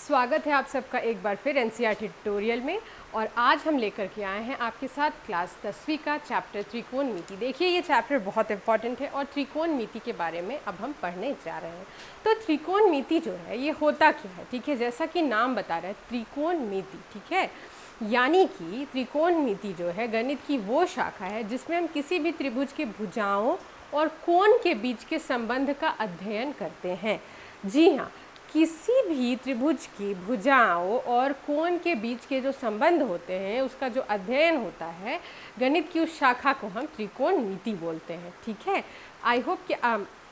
स्वागत है आप सबका एक बार फिर एनसीईआरटी ट्यूटोरियल में। और आज हम लेकर के आए हैं आपके साथ क्लास 10वीं का चैप्टर त्रिकोणमिति। देखिए ये चैप्टर बहुत इंपॉर्टेंट है और त्रिकोणमिति के बारे में अब हम पढ़ने जा रहे हैं। तो त्रिकोणमिति जो है ये होता क्या है, ठीक है, जैसा कि नाम बता रहा है त्रिकोणमिति, ठीक है, यानी कि त्रिकोणमिति जो है गणित की वो शाखा है जिसमें हम किसी भी त्रिभुज के भुजाओं और कोण के बीच के संबंध का अध्ययन करते हैं। जी हाँ, किसी भी त्रिभुज की भुजाओं और कोण के बीच के जो संबंध होते हैं उसका जो अध्ययन होता है गणित की उस शाखा को हम त्रिकोणमिति बोलते हैं, ठीक है। आई होप कि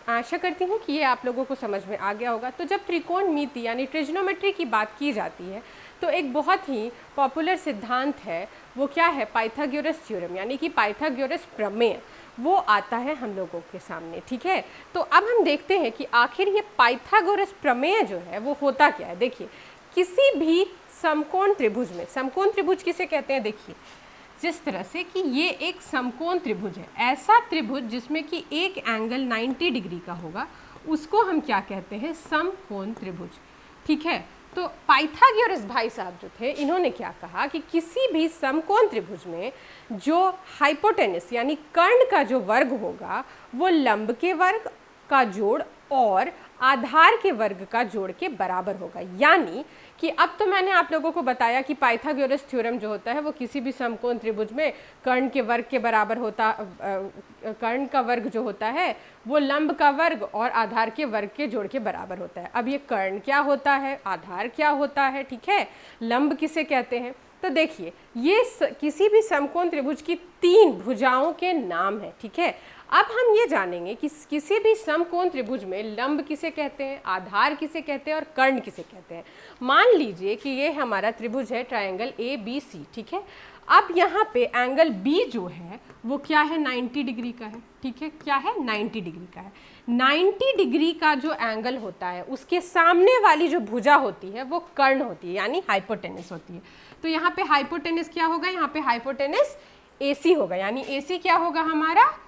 आशा करती हूँ कि ये आप लोगों को समझ में आ गया होगा। तो जब त्रिकोणमिति यानी ट्रिग्नोमेट्री की बात की जाती है तो एक बहुत ही पॉपुलर सिद्धांत है, वो क्या है, पाइथागोरस थ्योरम यानी कि पाइथागोरस प्रमेय, वो आता है हम लोगों के सामने, ठीक है। तो अब हम देखते हैं कि आखिर ये पाइथागोरस प्रमेय जो है वो होता क्या है। देखिए किसी भी समकोण त्रिभुज में, समकोण त्रिभुज किसे कहते हैं, देखिए जिस तरह से कि ये एक समकोण त्रिभुज है, ऐसा त्रिभुज जिसमें कि एक एंगल 90 डिग्री का होगा उसको हम क्या कहते हैं, समकोण त्रिभुज, ठीक है। तो पाइथागोरस भाई साहब जो थे इन्होंने क्या कहा कि किसी भी समकोण त्रिभुज में जो हाइपोटेनस यानी कर्ण का जो वर्ग होगा वो लंब के वर्ग का जोड़ और आधार के वर्ग का जोड़ के बराबर होगा। यानी कि अब तो मैंने आप लोगों को बताया कि पाइथागोरस थ्योरम जो होता है वो किसी भी समकोण त्रिभुज में कर्ण के वर्ग के बराबर होता, कर्ण का वर्ग जो होता है वो लंब का वर्ग और आधार के वर्ग के जोड़ के बराबर होता है। अब ये कर्ण क्या होता है, आधार क्या होता है, ठीक है, लंब किसे कहते हैं। तो देखिए ये किसी भी समकोण त्रिभुज की 3 भुजाओं के नाम है, ठीक है। अब हम ये जानेंगे कि किसी भी समकोण त्रिभुज में लंब किसे कहते हैं, आधार किसे कहते हैं और कर्ण किसे कहते हैं। मान लीजिए कि ये हमारा त्रिभुज है ट्रायंगल ABC, ठीक है। अब यहाँ पे एंगल B जो है वो क्या है, 90 डिग्री का है, ठीक है, क्या है, 90 डिग्री का है। 90 डिग्री का जो एंगल होता है उसके सामने वाली जो भुजा होती है वो कर्ण होती है यानी हाइपोटेनस होती है। तो यहाँ पे हाइपोटेनस क्या होगा, यहाँ पे हाइपोटेनस AC होगा, यानी AC क्या होगा, हमारा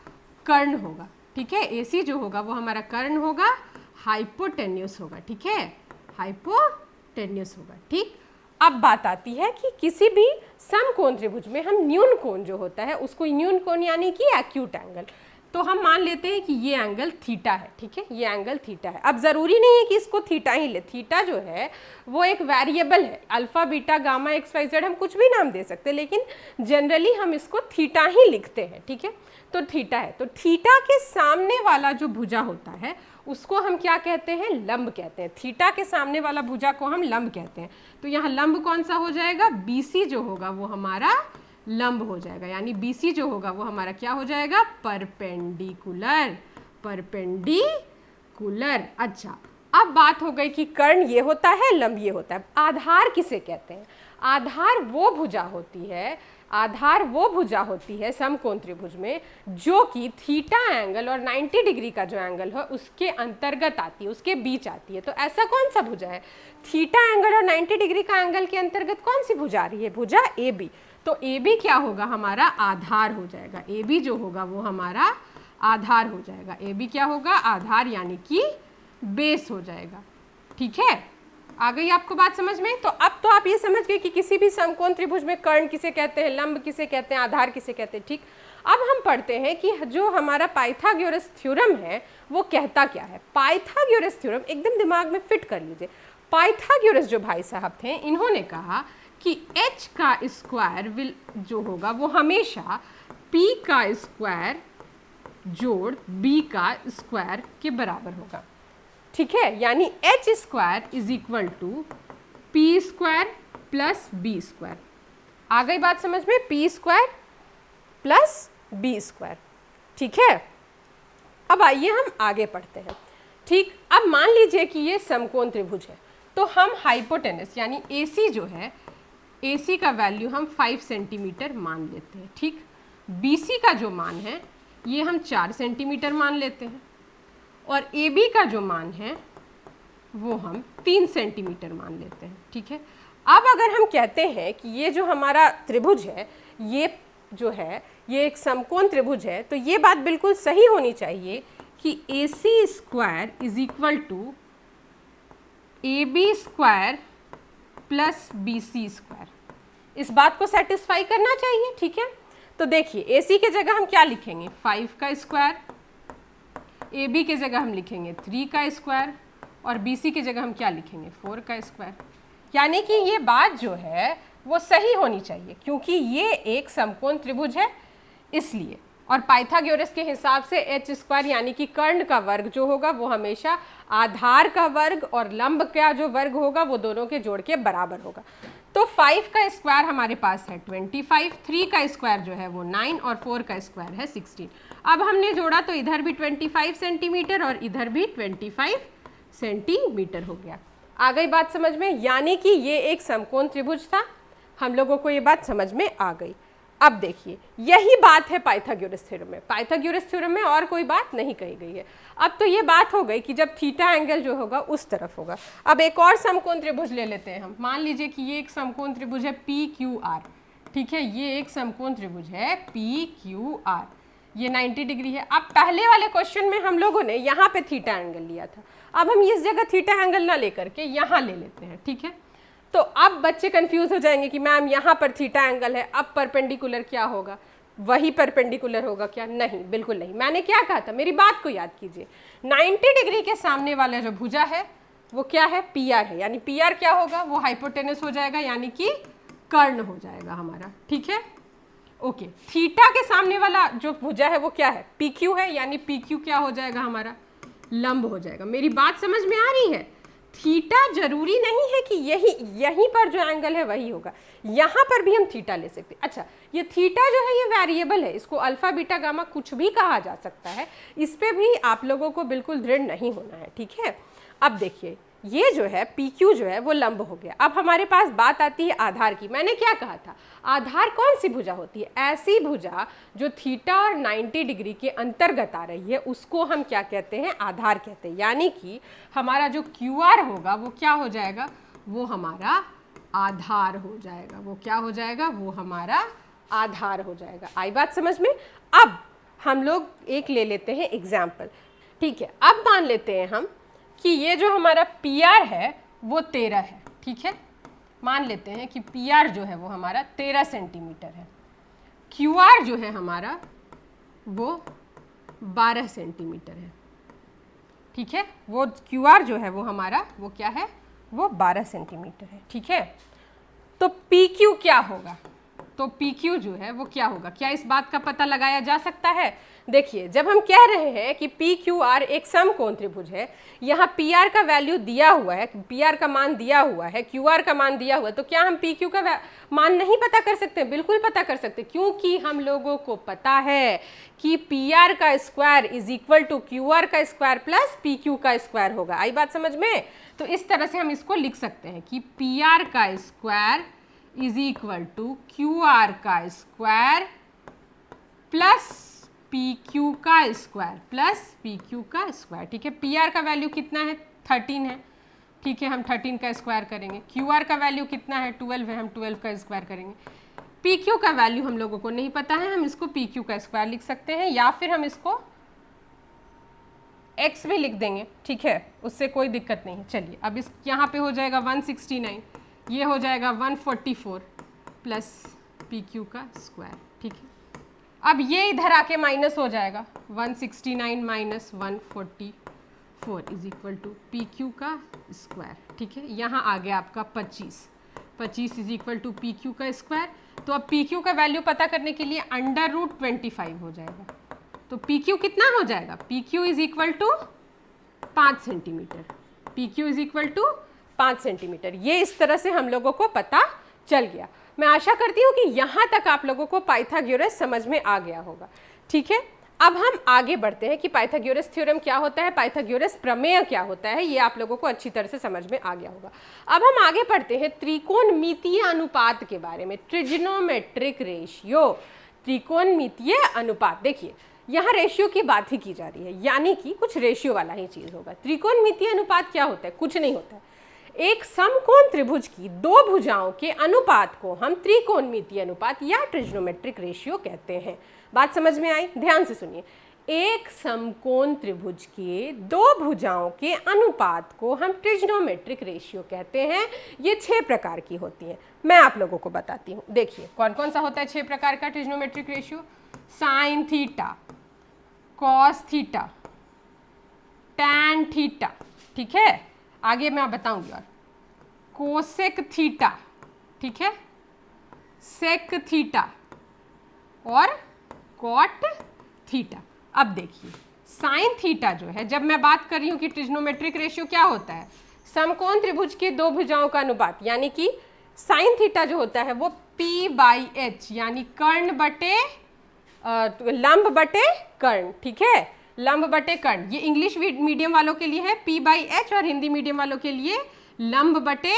कर्ण होगा, ठीक है। AC जो होगा वो हमारा कर्ण होगा, हाइपोटेन्यूस होगा, ठीक है, हाइपोटेन्यूस होगा, ठीक। अब बात आती है कि किसी भी समकोण त्रिभुज में हम न्यून कोण जो होता है उसको, न्यून कोण यानी कि एक्यूट एंगल, तो हम मान लेते हैं कि ये एंगल थीटा है, ठीक है, ये एंगल थीटा है। अब ज़रूरी नहीं है कि इसको थीटा ही ले, थीटा जो है वो एक वेरिएबल है, alpha beta gamma x y z हम कुछ भी नाम दे सकते हैं, लेकिन जनरली हम इसको थीटा ही लिखते हैं, ठीक है। तो थीटा है, तो थीटा के सामने वाला जो भुजा होता है उसको हम क्या कहते हैं, लंब कहते हैं। थीटा के सामने वाला भुजा को हम लंब कहते हैं। तो यहाँ लंब कौन सा हो जाएगा, BC जो होगा वो हमारा लंब हो जाएगा, यानी BC जो होगा वो हमारा क्या हो जाएगा, परपेंडिकुलर, परपेंडिकुलर। अच्छा अब बात हो गई कि कर्ण ये होता है, लंब ये होता है। आधार किसे कहते हैं, आधार वो भुजा होती है, आधार वो भुजा होती है समकोण त्रिभुज में जो कि थीटा एंगल और 90 डिग्री का जो एंगल है उसके अंतर्गत आती है, उसके बीच आती है। तो ऐसा कौन सा भुजा है, थीटा एंगल और 90 डिग्री का एंगल के अंतर्गत कौन सी भुजा आ रही है, भुजा AB। तो AB क्या होगा, हमारा आधार हो जाएगा, AB जो होगा वो हमारा आधार हो जाएगा। AB क्या होगा, आधार यानी कि बेस हो जाएगा, ठीक है। आ गई आपको बात समझ में। तो अब तो आप ये समझ गए कि किसी भी समकोण त्रिभुज में कर्ण किसे कहते हैं, लंब किसे कहते हैं, आधार किसे कहते हैं, ठीक। अब हम पढ़ते हैं कि जो हमारा पाइथागोरस थ्योरम है वो कहता क्या है। पाइथागोरस थ्योरम एकदम दिमाग में फिट कर लीजिए। पाइथागोरस जो भाई साहब थे इन्होंने कहा कि h का स्क्वायर विल जो होगा वो हमेशा p का स्क्वायर जोड़ b का स्क्वायर के बराबर होगा, ठीक है। यानी h square is equal to p square plus b square. आ गई बात समझ में, p square plus b square, ठीक है। अब आइए हम आगे पढ़ते हैं, ठीक। अब मान लीजिए कि ये समकोण त्रिभुज है तो हम हाइपोटेनस यानी AC जो है, AC का वैल्यू हम 5 सेंटीमीटर मान लेते हैं, ठीक। BC का जो मान है ये हम 4 सेंटीमीटर मान लेते हैं और AB का जो मान है वो हम 3 सेंटीमीटर मान लेते हैं, ठीक है। अब अगर हम कहते हैं कि ये जो हमारा त्रिभुज है ये जो है ये एक समकोण त्रिभुज है, तो ये बात बिल्कुल सही होनी चाहिए कि AC square is equal to AB square plus BC square. इस बात को सेटिस्फाई करना चाहिए, ठीक है। तो देखिए AC के जगह हम क्या लिखेंगे 5 का स्क्वायर, AB के जगह हम लिखेंगे 3 का स्क्वायर और BC की जगह हम क्या लिखेंगे 4 का स्क्वायर। यानी कि ये बात जो है वो सही होनी चाहिए क्योंकि ये एक समकोण त्रिभुज है इसलिए। और पाइथागोरस के हिसाब से h स्क्वायर यानी कि कर्ण का वर्ग जो होगा वो हमेशा आधार का वर्ग और लंब का जो वर्ग होगा वो दोनों के जोड़ के बराबर होगा। तो 5 का स्क्वायर हमारे पास है 25, 3 का स्क्वायर जो है वो 9 और 4 का स्क्वायर है 16। अब हमने जोड़ा तो इधर भी 25 सेंटीमीटर और इधर भी 25 सेंटीमीटर हो गया। आ गई बात समझ में? यानी कि ये एक समकोण त्रिभुज था, हम लोगों को ये बात समझ में आ गई। अब देखिए यही बात है पाइथागोरस थ्योरम में। पाइथागोरस थ्योरम में और कोई बात नहीं कही गई है। अब तो ये बात हो गई कि जब थीटा एंगल जो होगा उस तरफ होगा। अब एक और समकोण त्रिभुज ले लेते हैं हम। मान लीजिए कि ये एक समकोण त्रिभुज है PQR, ठीक है। ये एक समकोण त्रिभुज है PQR, ये 90 डिग्री है। अब पहले वाले क्वेश्चन में हम लोगों ने यहाँ पे थीटा एंगल लिया था, अब हम इस जगह थीटा एंगल ना लेकर के यहाँ ले लेते हैं, ठीक है। तो अब बच्चे कंफ्यूज हो जाएंगे कि मैम यहाँ पर थीटा एंगल है, अब परपेंडिकुलर क्या होगा, वही परपेंडिकुलर होगा क्या? नहीं, बिल्कुल नहीं। मैंने क्या कहा था, मेरी बात को याद कीजिए। 90 डिग्री के सामने वाला जो भुजा है वो क्या है? PR है। यानी PR क्या होगा? वो हाइपोटेनस हो जाएगा, यानी कि कर्ण हो जाएगा हमारा, ठीक है। ओके, थीटा के सामने वाला जो भुजा है वो क्या है? PQ है, यानी PQ क्या हो जाएगा हमारा? लंब हो जाएगा। मेरी बात समझ में आ रही है? थीटा जरूरी नहीं है कि यहीं पर जो एंगल है वही होगा, यहाँ पर भी हम थीटा ले सकते हैं। अच्छा, ये थीटा जो है ये वेरिएबल है, इसको अल्फा बीटा गामा कुछ भी कहा जा सकता है, इस पे भी आप लोगों को बिल्कुल दृढ़ नहीं होना है, ठीक है। अब देखिए ये जो है PQ जो है वो लंब हो गया। अब हमारे पास बात आती है आधार की। मैंने क्या कहा था, आधार कौन सी भुजा होती है? ऐसी भुजा जो थीटा और 90 डिग्री के अंतर्गत आ रही है उसको हम क्या कहते हैं? आधार कहते हैं। यानी कि हमारा जो QR होगा वो क्या हो जाएगा? वो हमारा आधार हो जाएगा। वो क्या हो जाएगा? वो हमारा आधार हो जाएगा। आई बात समझ में? अब हम लोग एक ले लेते हैं एग्जाम्पल, ठीक है। अब मान लेते हैं हम कि ये जो हमारा PR है वो 13 है, ठीक है। मान लेते हैं कि PR जो है वो हमारा 13 सेंटीमीटर है, QR जो है हमारा वो 12 सेंटीमीटर है, ठीक है। वो QR जो है वो हमारा वो क्या है? वो 12 सेंटीमीटर है, ठीक है। तो PQ क्या होगा? तो PQ जो है वो क्या होगा? क्या इस बात का पता लगाया जा सकता है? देखिए, जब हम कह रहे हैं कि PQR एक समकोण त्रिभुज है, यहाँ PR का वैल्यू दिया हुआ है, PR का मान दिया हुआ है, QR का मान दिया हुआ है, तो क्या हम PQ का मान नहीं पता कर सकते? बिल्कुल पता कर सकते, क्योंकि हम लोगों को पता है कि PR का square is equal to QR का स्क्वायर प्लस PQ का स्क्वायर होगा। आई बात समझ में? तो इस तरह से हम इसको लिख सकते हैं कि PR का square is equal to QR का स्क्वायर प्लस PQ का स्क्वायर प्लस PQ का स्क्वायर, ठीक है। PR का वैल्यू कितना है? 13 है, ठीक है। हम 13 का स्क्वायर करेंगे। QR का वैल्यू कितना है? 12 है, हम 12 का स्क्वायर करेंगे। PQ का वैल्यू हम लोगों को नहीं पता है, हम इसको PQ का स्क्वायर लिख सकते हैं या फिर हम इसको X भी लिख देंगे, ठीक है, उससे कोई दिक्कत नहीं है। चलिए, अब इस यहाँ पे हो जाएगा 169, ये हो जाएगा 144 प्लस PQ का स्क्वायर, ठीक है। अब ये इधर आके माइनस हो जाएगा, 169 minus 144 is equal to PQ का स्क्वायर, ठीक है। यहाँ आ गया आपका 25 इज इक्वल टू PQ का स्क्वायर। तो अब PQ का वैल्यू पता करने के लिए √25 हो जाएगा। तो PQ कितना हो जाएगा? PQ is equal to 5 centimetre. PQ is equal to 5 centimetre. ये इस तरह से हम लोगों को पता चल गया। मैं आशा करती हूँ कि यहाँ तक आप लोगों को पाइथागोरस समझ में आ गया होगा, ठीक है। अब हम आगे बढ़ते हैं कि पाइथागोरस थ्योरम क्या होता है, पाइथागोरस प्रमेय क्या होता है, ये आप लोगों को अच्छी तरह से समझ में आ गया होगा। अब हम आगे बढ़ते हैं त्रिकोणमितीय अनुपात के बारे में, ट्रिग्नोमेट्रिक रेशियो, त्रिकोणमितीय अनुपात। देखिए, यहाँ रेशियो की बात ही की जा रही है, यानी कि कुछ रेशियो वाला ही चीज़ होगा। त्रिकोणमितीय अनुपात क्या होता है? कुछ नहीं होता है। एक समकोण त्रिभुज की दो भुजाओं के अनुपात को हम त्रिकोणमितीय अनुपात या ट्रिग्नोमेट्रिक रेशियो कहते हैं। बात समझ में आई? ध्यान से सुनिए। एक समकोण त्रिभुज के दो भुजाओं के अनुपात को हम ट्रिग्नोमेट्रिक रेशियो कहते हैं। ये 6 प्रकार की होती है, मैं आप लोगों को बताती हूँ। देखिए कौन कौन सा होता है 6 प्रकार का trigonometric ratio. Sine theta, cos theta, tan theta, ठीक है, आगे मैं बताऊंगी, और कोसेक थीटा, ठीक है, सेक थीटा और कॉट थीटा। अब देखिए साइन थीटा जो है, जब मैं बात कर रही हूँ कि ट्रिग्नोमेट्रिक रेशियो क्या होता है, समकोण त्रिभुज के दो भुजाओं का अनुपात, यानी कि साइन थीटा जो होता है वो p/h यानी कर्ण बटे लंब बटे कर्ण, ठीक है, लंब बटे कर्ण। ये इंग्लिश मीडियम वालों के लिए है p/h और हिंदी मीडियम वालों के लिए लंब बटे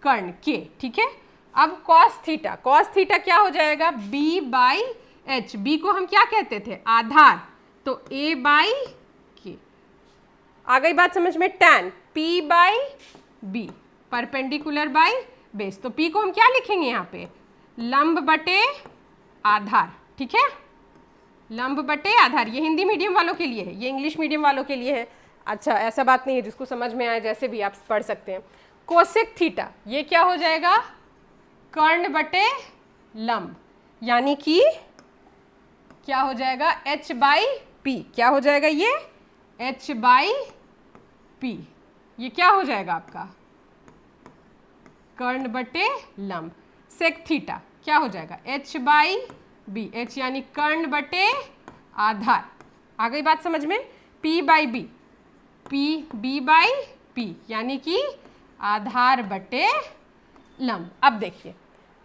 कर्ण के, ठीक है। अब कॉस थीटा, कॉस थीटा क्या हो जाएगा, b/h, b को हम क्या कहते थे, आधार, तो a/k। आ गई बात समझ में। Tan p/b, perpendicular by base, तो p को हम क्या लिखेंगे यहाँ पे, लंब बटे आधार, ठीक है, लंब बटे आधार। ये हिंदी मीडियम वालों के लिए है, ये इंग्लिश मीडियम वालों के लिए है। अच्छा ऐसा बात नहीं है, जिसको समझ में आए जैसे भी आप पढ़ सकते हैं। कोसेक थीटा, ये क्या हो जाएगा, कर्ण बटे लंब, यानी कि क्या हो जाएगा, h/p, क्या हो जाएगा ये, h/p, ये क्या हो जाएगा आपका, कर्ण बटे लंब। सेक थीटा क्या हो जाएगा, h/b, h यानी कर्ण बटे आधार। आ गई बात समझ में। p/b, b/p यानी कि आधार बटे लंब। अब देखिए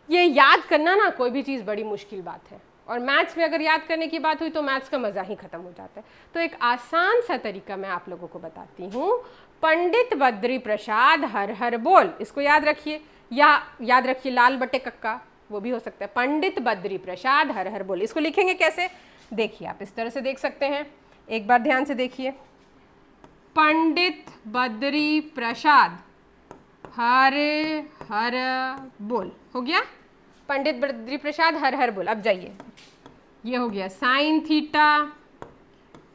ये याद करना ना कोई भी चीज़ बड़ी मुश्किल बात है, और मैथ्स में अगर याद करने की बात हुई तो मैथ्स का मज़ा ही खत्म हो जाता है। तो एक आसान सा तरीका मैं आप लोगों को बताती हूँ। पंडित बद्री प्रसाद हर हर बोल, इसको याद रखिए, या याद रखिए लाल बटे कक्का, वो भी हो सकता है। पंडित बद्री प्रसाद हर हर बोल, इसको लिखेंगे कैसे, देखिए आप इस तरह से देख सकते हैं, एक बार ध्यान से देखिए। पंडित बद्री प्रसाद हर हर बोल, हो गया, पंडित बद्री प्रसाद हर हर बोल। अब जाइए, ये हो गया साइन थीटा,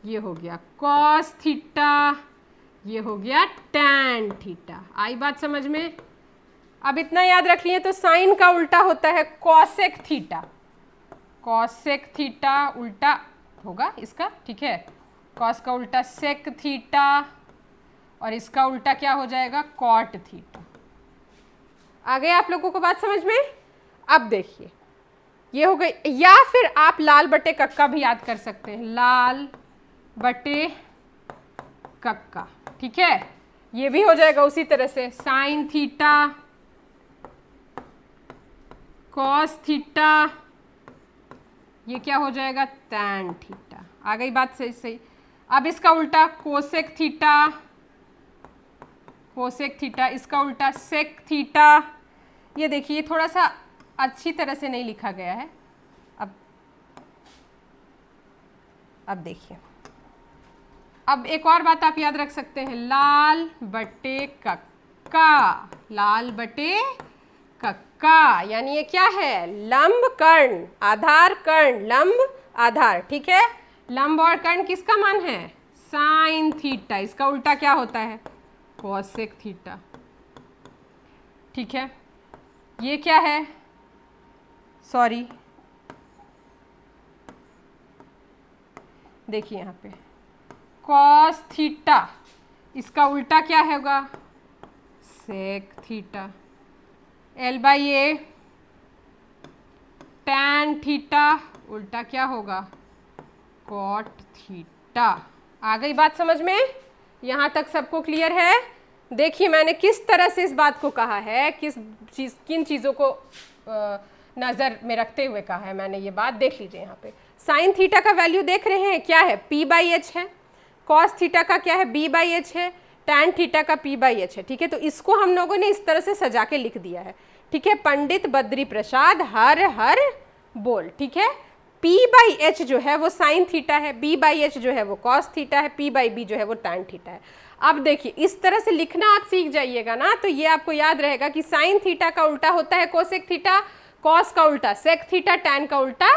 ये हो गया कॉस थीटा, ये हो गया टैन थीटा। आई बात समझ में। अब इतना याद रख लिए तो साइन का उल्टा होता है कॉसेक थीटा, कॉसेक थीटा उल्टा होगा इसका, ठीक है, कॉस का उल्टा सेक थीटा और इसका उल्टा क्या हो जाएगा, कॉट थीटा। आ गए आप लोगों को बात समझ में। अब देखिए ये हो गई, या फिर आप लाल बटे कक्का भी याद कर सकते हैं, लाल बटे कक्का, ठीक है, ये भी हो जाएगा उसी तरह से। साइन थीटा, कॉस थीटा, ये क्या हो जाएगा, टैन थीटा। आ गई बात सही सही। अब इसका उल्टा कोसेक थीटा, कोसेक थीटा, इसका उल्टा सेक थीटा। ये देखिए थोड़ा सा अच्छी तरह से नहीं लिखा गया है। अब देखिए, अब एक और बात आप याद रख सकते हैं, लाल बटे कक्का, लाल बटे कक्का, यानी ये क्या है, लंब कर्ण आधार कर्ण, लंब आधार, ठीक है। लंब और कर्ण किसका मान है, साइन थीटा, इसका उल्टा क्या होता है, कोसेक थीटा, ठीक है। ये क्या है, सॉरी देखिए यहाँ पे कॉस थीटा, इसका उल्टा क्या होगा, sec theta. L/A, tan theta, उल्टा क्या होगा, कॉट थीटा। आ गई बात समझ में। यहाँ तक सबको क्लियर है। देखिए मैंने किस तरह से इस बात को कहा है, किन चीज़ों को नज़र में रखते हुए कहा है मैंने, ये बात देख लीजिए। यहाँ पे साइन थीटा का वैल्यू देख रहे हैं, क्या है, p/h है। कॉस थीटा का क्या है, b/h है। टैन थीटा का p/h है, ठीक है। तो इसको हम लोगों ने इस तरह से सजा के लिख दिया है, ठीक है। पंडित बद्री प्रसाद हर हर बोल, ठीक है। p/h जो है वो साइन थीटा है, b/h जो है वो कॉस थीटा है, p/b जो है वो टैन थीटा है। अब देखिए इस तरह से लिखना आप सीख जाइएगा ना, तो ये आपको याद रहेगा कि साइन थीटा का उल्टा होता है कोसेक थीटा, कॉस का उल्टा सेक थीटा, टैन का उल्टा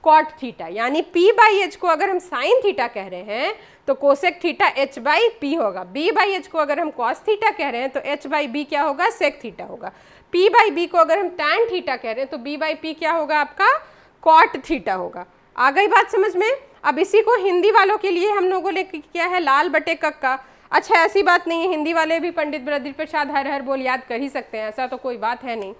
कॉट थीटा, यानी p बाई एच को अगर हम साइन थीटा कह रहे हैं तो cosec theta h by P होगा, b बाई एच को अगर हम कॉस थीटा कह रहे हैं तो h बाई बी क्या होगा, सेक थीटा होगा, p बाई बी को अगर हम टैन थीटा कह रहे हैं तो b बाई पी क्या होगा आपका, कॉट थीटा होगा। आ गई बात समझ में। अब इसी को हिंदी वालों के लिए हम लोगों ने किया है लाल बटे कक्का। अच्छा ऐसी बात नहीं है, हिंदी वाले भी पंडित बद्री प्रसाद हर हर बोल याद कर ही सकते हैं, ऐसा तो कोई बात है नहीं,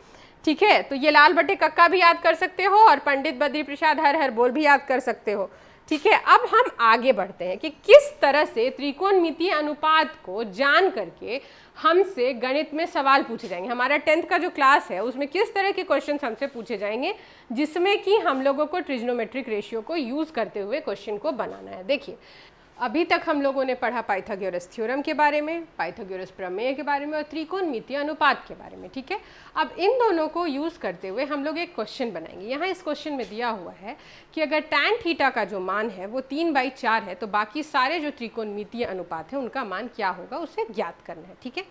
ठीक है। तो ये लाल बटे कक्का भी याद कर सकते हो और पंडित बद्री प्रसाद हर हर बोल भी याद कर सकते हो, ठीक है। अब हम आगे बढ़ते हैं कि किस तरह से त्रिकोणमितीय अनुपात को जान करके हमसे गणित में सवाल पूछे जाएंगे। हमारा 10th का जो क्लास है उसमें किस तरह के क्वेश्चन हमसे पूछे जाएंगे जिसमें कि हम लोगों को ट्रिग्नोमेट्रिक रेशियो को यूज़ करते हुए क्वेश्चन को बनाना है। देखिए अभी तक हम लोगों ने पढ़ा पाइथागोरस थ्योरम के बारे में, पाइथागोरस प्रमेय के बारे में और त्रिकोणमितीय अनुपात के बारे में, ठीक है। अब इन दोनों को यूज़ करते हुए हम लोग एक क्वेश्चन बनाएंगे। यहाँ इस क्वेश्चन में दिया हुआ है कि अगर टैन थीटा का जो मान है वो 3/4 है तो बाकी सारे जो त्रिकोणमितीय अनुपात है उनका मान क्या होगा उसे ज्ञात करना है, ठीक है।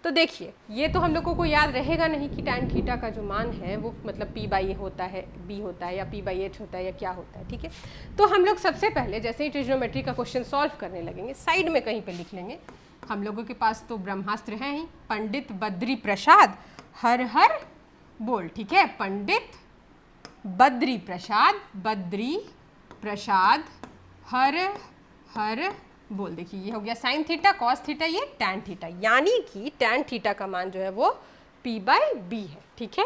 तो देखिए ये तो हम लोगों को याद रहेगा नहीं कि टैन थीटा का जो मान है वो मतलब p बाई ए होता है, b होता है या p बाई एच होता है या क्या होता है, ठीक है। तो हम लोग सबसे पहले जैसे ही ट्रिग्नोमेट्री का क्वेश्चन सॉल्व करने लगेंगे साइड में कहीं पे लिख लेंगे, हम लोगों के पास तो ब्रह्मास्त्र हैं ही, पंडित बद्री प्रसाद हर हर बोल, ठीक है। पंडित बद्री प्रसाद हर हर बोल। देखिए ये हो गया साइन थीटा, कॉस थीटा, ये टैन थीटा, यानी कि टैन थीटा का मान जो है वो p बाई बी है, ठीक है।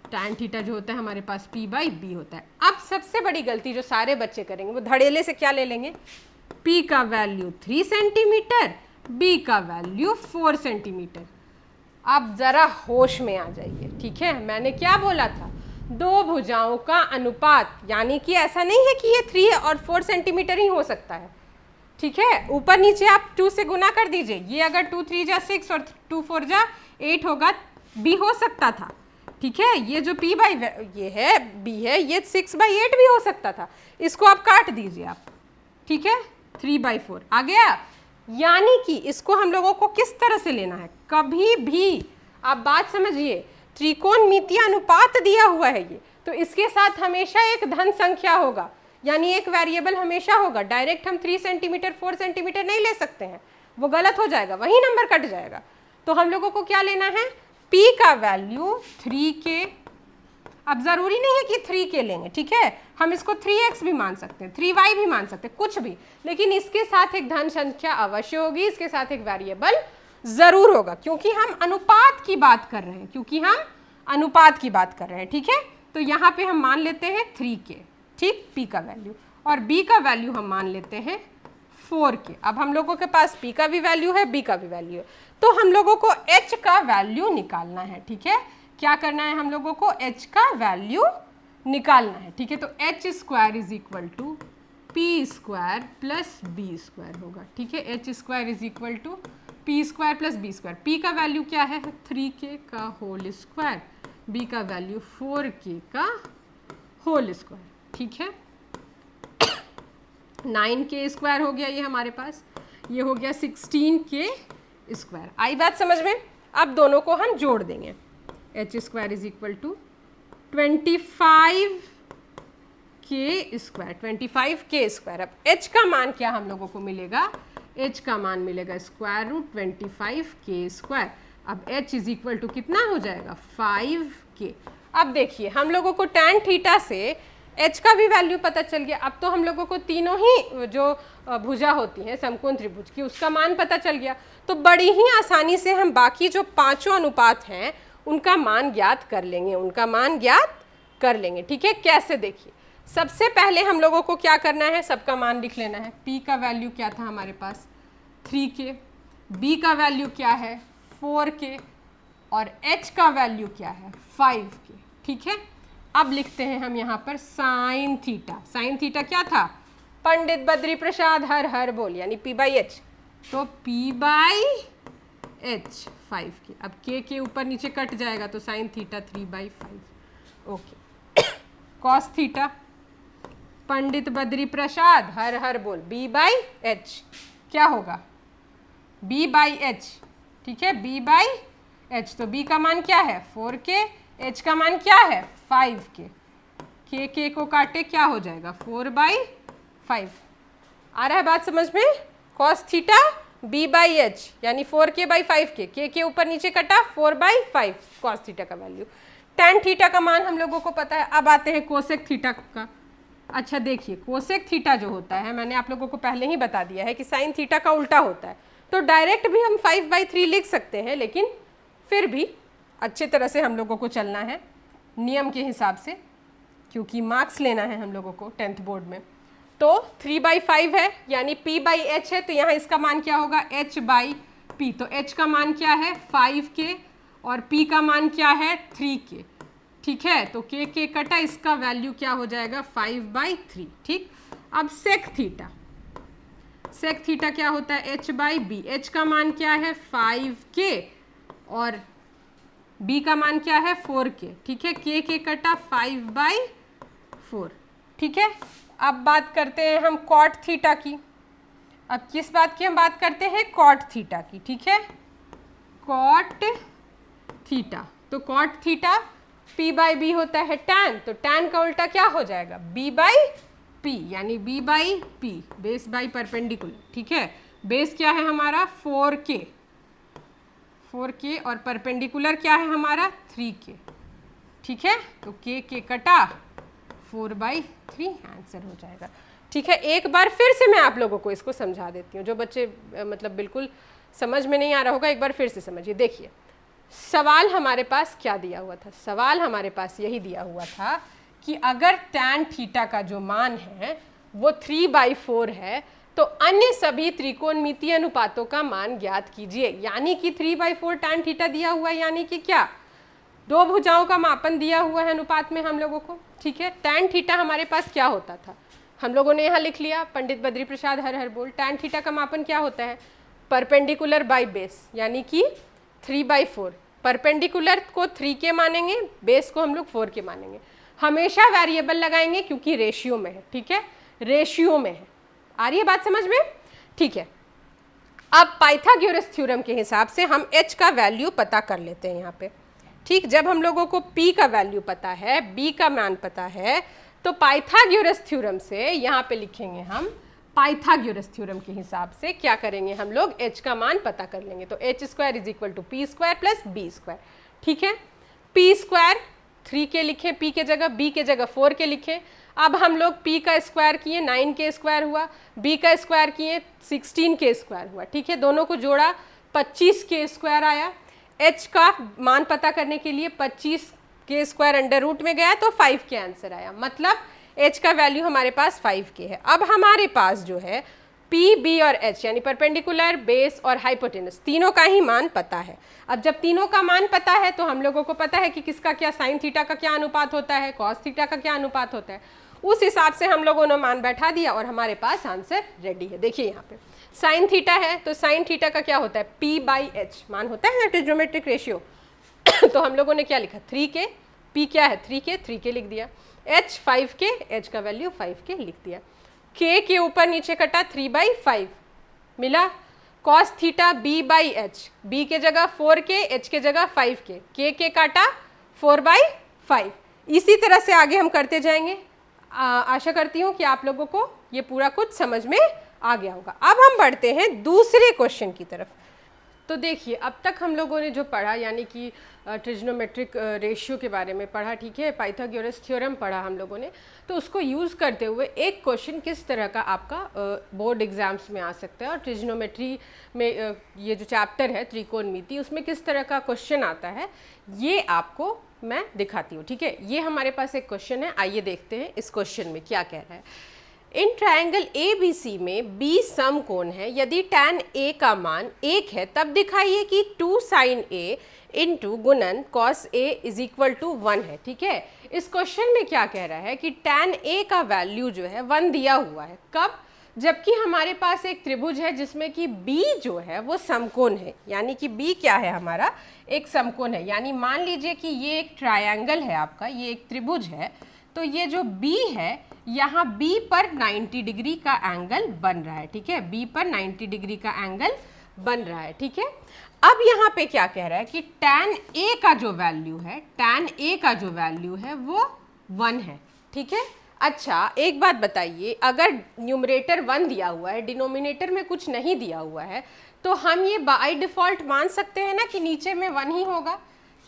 टैन थीटा जो होता है हमारे पास p बाई बी होता है। अब सबसे बड़ी गलती जो सारे बच्चे करेंगे वो धड़ेले से क्या ले लेंगे, p का वैल्यू 3 सेंटीमीटर, b का वैल्यू 4 सेंटीमीटर। अब जरा होश में आ जाइए, ठीक है। मैंने क्या बोला था, दो भुजाओं का अनुपात, यानी कि ऐसा नहीं है कि ये 3 और 4 सेंटीमीटर ही हो सकता है, ठीक है। ऊपर नीचे आप 2 से गुना कर दीजिए, ये अगर 2 3 जा 6 और 2 4 जा 8 होगा, b हो सकता था, ठीक है। ये जो p बाई ये है b है, ये 6/8 भी हो सकता था, इसको आप काट दीजिए आप, ठीक है। 3/4 आ गया। यानी कि इसको हम लोगों को किस तरह से लेना है, कभी भी आप बात समझिए, त्रिकोणमितीय अनुपात दिया हुआ है ये, तो इसके साथ हमेशा एक धन संख्या होगा, यानी एक वेरिएबल हमेशा होगा। डायरेक्ट हम 3 सेंटीमीटर 4 सेंटीमीटर नहीं ले सकते हैं, वो गलत हो जाएगा, वही नंबर कट जाएगा। तो हम लोगों को क्या लेना है, p का वैल्यू 3k। अब ज़रूरी नहीं है कि 3k लेंगे, ठीक है। हम इसको 3x भी मान सकते हैं, 3y भी मान सकते हैं, कुछ भी, लेकिन इसके साथ एक धन संख्या अवश्य होगी, इसके साथ एक वेरिएबल ज़रूर होगा, क्योंकि हम अनुपात की बात कर रहे हैं, ठीक है। तो यहाँ पे हम मान लेते हैं 3k, ठीक, p का वैल्यू, और b का वैल्यू हम मान लेते हैं 4k। अब हम लोगों के पास p का भी वैल्यू है, b का भी वैल्यू है, तो हम लोगों को h का वैल्यू निकालना है, ठीक है। क्या करना है, हम लोगों को h का वैल्यू निकालना है, ठीक है। तो h square is equal to p square plus b square होगा, ठीक है। h square is equal to p square plus b square. p का वैल्यू क्या है, 3k का होल स्क्वायर, b का वैल्यू 4k का होल स्क्वायर, ठीक है। 9k स्क्वायर हो गया ये हमारे पास, ये हो गया 16k स्क्वायर। आई बात समझ में। अब दोनों को हम जोड़ देंगे, h square is equal to 25k square, 25k square. अब h का मान क्या हम लोगों को मिलेगा, h का मान मिलेगा स्क्वायर रूट 25k स्क्वायर। अब h इज इक्वल टू कितना हो जाएगा, 5k। अब देखिए हम लोगों को टैन थीटा से h का भी वैल्यू पता चल गया। अब तो हम लोगों को तीनों ही जो भुजा होती हैं समकोण त्रिभुज की, उसका मान पता चल गया। तो बड़ी ही आसानी से हम बाकी जो पांचों अनुपात हैं उनका मान ज्ञात कर लेंगे, ठीक है। कैसे, देखिए सबसे पहले हम लोगों को क्या करना है, सबका मान लिख लेना है। p का वैल्यू क्या था हमारे पास, 3k, b का वैल्यू क्या है, 4k, और h का वैल्यू क्या है, 5k, ठीक है। अब लिखते हैं हम यहाँ पर साइन थीटा। साइन थीटा क्या था, पंडित बद्री प्रसाद हर हर बोल, यानी p बाई एच, तो p बाई एच 5k। अब k के ऊपर नीचे कट जाएगा तो sine theta 3/5, okay. Cos theta, Pandit Badri Prasad हर हर बोल, b बाई एच क्या होगा, b बाई एच, ठीक है, b बाई एच। तो b का मान क्या है, 4k, h का मान क्या है, 5k, के को काटे क्या हो जाएगा 4/5। आ रहा है बात समझ में? cos थीटा b/h यानी 4k/5 के ऊपर नीचे कटा 4/5 cos थीटा का वैल्यू। tan थीटा का मान हम लोगों को पता है। अब आते हैं कोसेक थीटा का। अच्छा देखिए, कोसेक थीटा जो होता है मैंने आप लोगों को पहले ही बता दिया है कि साइन थीटा का उल्टा होता है। तो डायरेक्ट भी हम 5/3 लिख सकते हैं, लेकिन फिर भी अच्छे तरह से हम लोगों को चलना है नियम के हिसाब से, क्योंकि मार्क्स लेना है हम लोगों को 10th बोर्ड में। तो 3/5 है यानी p/h है, तो यहाँ इसका मान क्या होगा h/p। तो h का मान क्या है 5k और p का मान क्या है 3k। ठीक है, तो k कटा, इसका वैल्यू क्या हो जाएगा 5/3। ठीक, अब सेक थीटा क्या होता है h/b। h का मान क्या है 5k और b का मान क्या है 4k। ठीक है, k कटा 5/4। ठीक है, अब बात करते हैं हम कॉट थीटा की। अब किस बात की हम बात करते हैं? कॉट थीटा की। ठीक है, कॉट थीटा, तो कॉट थीटा p/b होता है tan, तो tan का उल्टा क्या हो जाएगा b/p यानी b/p, बेस बाई परपेंडिकुलर। ठीक है, बेस क्या है हमारा 4k और परपेंडिकुलर क्या है हमारा 3k। ठीक है, तो k कटा 4/3 आंसर हो जाएगा। ठीक है, एक बार फिर से मैं आप लोगों को इसको समझा देती हूँ। जो बच्चे मतलब बिल्कुल समझ में नहीं आ रहा होगा, एक बार फिर से समझिए। देखिए, सवाल हमारे पास क्या दिया हुआ था? सवाल हमारे पास यही दिया हुआ था कि अगर tan थीटा का जो मान है वो 3/4 है, तो अन्य सभी त्रिकोणमितीय अनुपातों का मान ज्ञात कीजिए। यानी कि 3/4 tan थीटा दिया हुआ है, यानी कि क्या, दो भुजाओं का मापन दिया हुआ है अनुपात में हम लोगों को। ठीक है, tan थीटा हमारे पास क्या होता था, हम लोगों ने यहाँ लिख लिया, पंडित बद्री प्रसाद हर हर बोल। tan थीटा का मापन क्या होता है परपेंडिकुलर बाई बेस, यानी कि 3/4। परपेंडिकुलर को 3k मानेंगे, बेस को हम लोग 4k मानेंगे। हमेशा वेरिएबल लगाएंगे क्योंकि रेशियो में है। ठीक है, रेशियो में है। आ रही है बात समझ में? ठीक है, अब पाइथागोरस थ्योरम के हिसाब से हम h का वैल्यू पता कर लेते हैं यहाँ पे। ठीक, जब हम लोगों को p का वैल्यू पता है, b का मान पता है, तो पाइथागोरस थ्योरम से यहाँ पे लिखेंगे हम, पाइथागोरस थ्योरम के हिसाब से क्या करेंगे हम लोग, h का मान पता कर लेंगे। तो h² = p² + b²। ठीक है, p² 3k लिखें p के जगह, b के जगह 4k लिखें। अब हम लोग p का स्क्वायर किए 9k² हुआ, b का स्क्वायर किए 16k² हुआ। ठीक है, दोनों को जोड़ा 25k² आया। h का मान पता करने के लिए 25k² अंडर रूट में गया तो 5k आंसर आया। मतलब h का वैल्यू हमारे पास 5k है। अब हमारे पास जो है p, b और h यानी परपेंडिकुलर, बेस और हाइपोटेनस तीनों का ही मान पता है। अब जब तीनों का मान पता है तो हम लोगों को पता है कि किसका क्या, साइन थीटा का क्या अनुपात होता है, कॉस थीटा का क्या अनुपात होता है। उस हिसाब से हम लोगों ने मान बैठा दिया और हमारे पास आंसर रेडी है। देखिए यहाँ पे साइन थीटा है, तो साइन थीटा का क्या होता है p/h मान होता है ट्रिग्नोमेट्रिक रेशियो। तो हम लोगों ने क्या लिखा 3k, p क्या है 3k लिख दिया, h 5k, h का वैल्यू 5k लिख दिया। k के ऊपर नीचे कटा 3/5 मिला, cos थीटा b/h, b के जगह 4k, h के जगह 5k, k काटा 4/5। इसी तरह से आगे हम करते जाएंगे। आशा करती हूँ कि आप लोगों को ये पूरा कुछ समझ में आ गया होगा। अब हम बढ़ते हैं दूसरे क्वेश्चन की तरफ। तो देखिए, अब तक हम लोगों ने जो पढ़ा यानी कि ट्रिग्नोमेट्रिक रेशियो के बारे में पढ़ा। ठीक है, पाइथागोरस थ्योरम पढ़ा हम लोगों ने। तो उसको यूज़ करते हुए एक क्वेश्चन किस तरह का आपका बोर्ड एग्जाम्स में आ सकता है, और ट्रिग्नोमेट्री में ये जो चैप्टर है त्रिकोणमिति, उसमें किस तरह का क्वेश्चन आता है, ये आपको मैं दिखाती हूँ। ठीक है, ये हमारे पास एक क्वेश्चन है, आइए देखते हैं इस क्वेश्चन में क्या कह रहा है। इन ट्रायंगल ABC में B समकोण है, यदि tan A का मान 1 है तब दिखाइए कि 2 sin A इंटू गुणन cos A = 1 है। ठीक है, इस क्वेश्चन में क्या कह रहा है कि tan A का वैल्यू जो है 1 दिया हुआ है। कब? जबकि हमारे पास एक त्रिभुज है जिसमें कि B जो है वो समकोण है, यानी कि B क्या है हमारा एक समकोण है। यानी मान लीजिए कि ये एक ट्रायंगल है आपका, ये एक त्रिभुज है, तो ये जो B है यहाँ B पर 90 डिग्री का एंगल बन रहा है। ठीक है, B पर 90 डिग्री का एंगल बन रहा है। ठीक है, अब यहाँ पे क्या कह रहा है कि tan A का जो वैल्यू है, tan A का जो वैल्यू है वो 1 है। ठीक है। अच्छा एक बात बताइए, अगर न्यूमरेटर 1 दिया हुआ है, डिनोमिनेटर में कुछ नहीं दिया हुआ है, तो हम ये बाय डिफ़ॉल्ट मान सकते हैं ना कि नीचे में 1 ही होगा,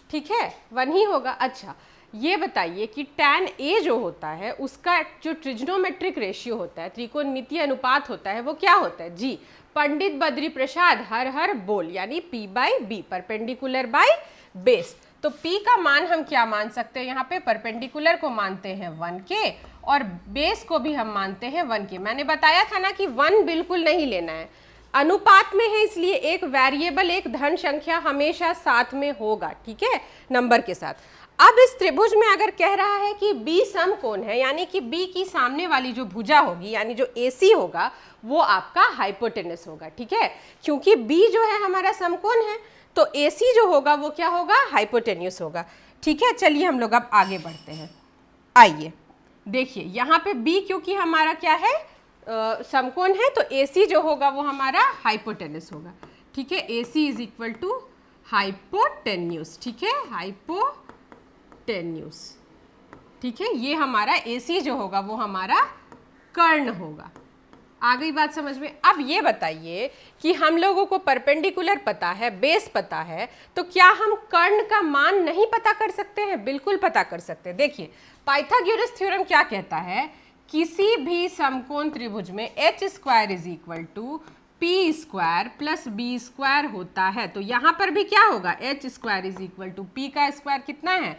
ठीक है, 1 ही होगा। अच्छा ये बताइए कि tan a जो होता है उसका जो ट्रिग्नोमेट्रिक रेशियो होता है, त्रिकोणमितीय अनुपात होता है, वो क्या होता है जी? पंडित बद्री प्रसाद हर हर बोल, यानी p/b, परपेंडिकुलर बाय बेस। तो p का मान हम क्या मान सकते हैं यहाँ पे? परपेंडिकुलर को मानते हैं 1 के और बेस को भी हम मानते हैं 1 के। मैंने बताया था ना कि 1 बिल्कुल नहीं लेना है, अनुपात में है, इसलिए एक वेरिएबल, एक धन संख्या हमेशा साथ में होगा, ठीक है, नंबर के साथ। अब इस त्रिभुज में अगर कह रहा है कि B समकोण है, यानी कि B की सामने वाली जो भुजा होगी, यानी जो AC होगा, वो आपका हाइपोटेनस होगा, ठीक है, क्योंकि B जो है हमारा समकोण है, तो AC जो होगा वो क्या होगा? हाइपोटेन्यूस होगा, ठीक है। चलिए हम लोग अब आगे बढ़ते हैं। आइए देखिए यहाँ पे B क्योंकि हमारा क्या है? समकोण है, तो AC जो होगा वो हमारा हाइपोटेनस होगा, ठीक है। AC is equal to hypotenuse, ठीक है, हाइपोटेन्यूस, ठीक है। ये हमारा AC जो होगा वो हमारा कर्ण होगा। आ गई बात समझ में? अब ये बताइए कि हम लोगों को परपेंडिकुलर पता है, बेस पता है, तो क्या हम कर्ण का मान नहीं पता कर सकते हैं? बिल्कुल पता कर सकते हैं। देखिए पाइथागोरस थ्योरम क्या कहता है? किसी भी समकोण त्रिभुज में h square is equal to P square plus B square होता है। तो यहाँ पर भी क्या होगा? h square is equal to P का स्क्वायर कितना है?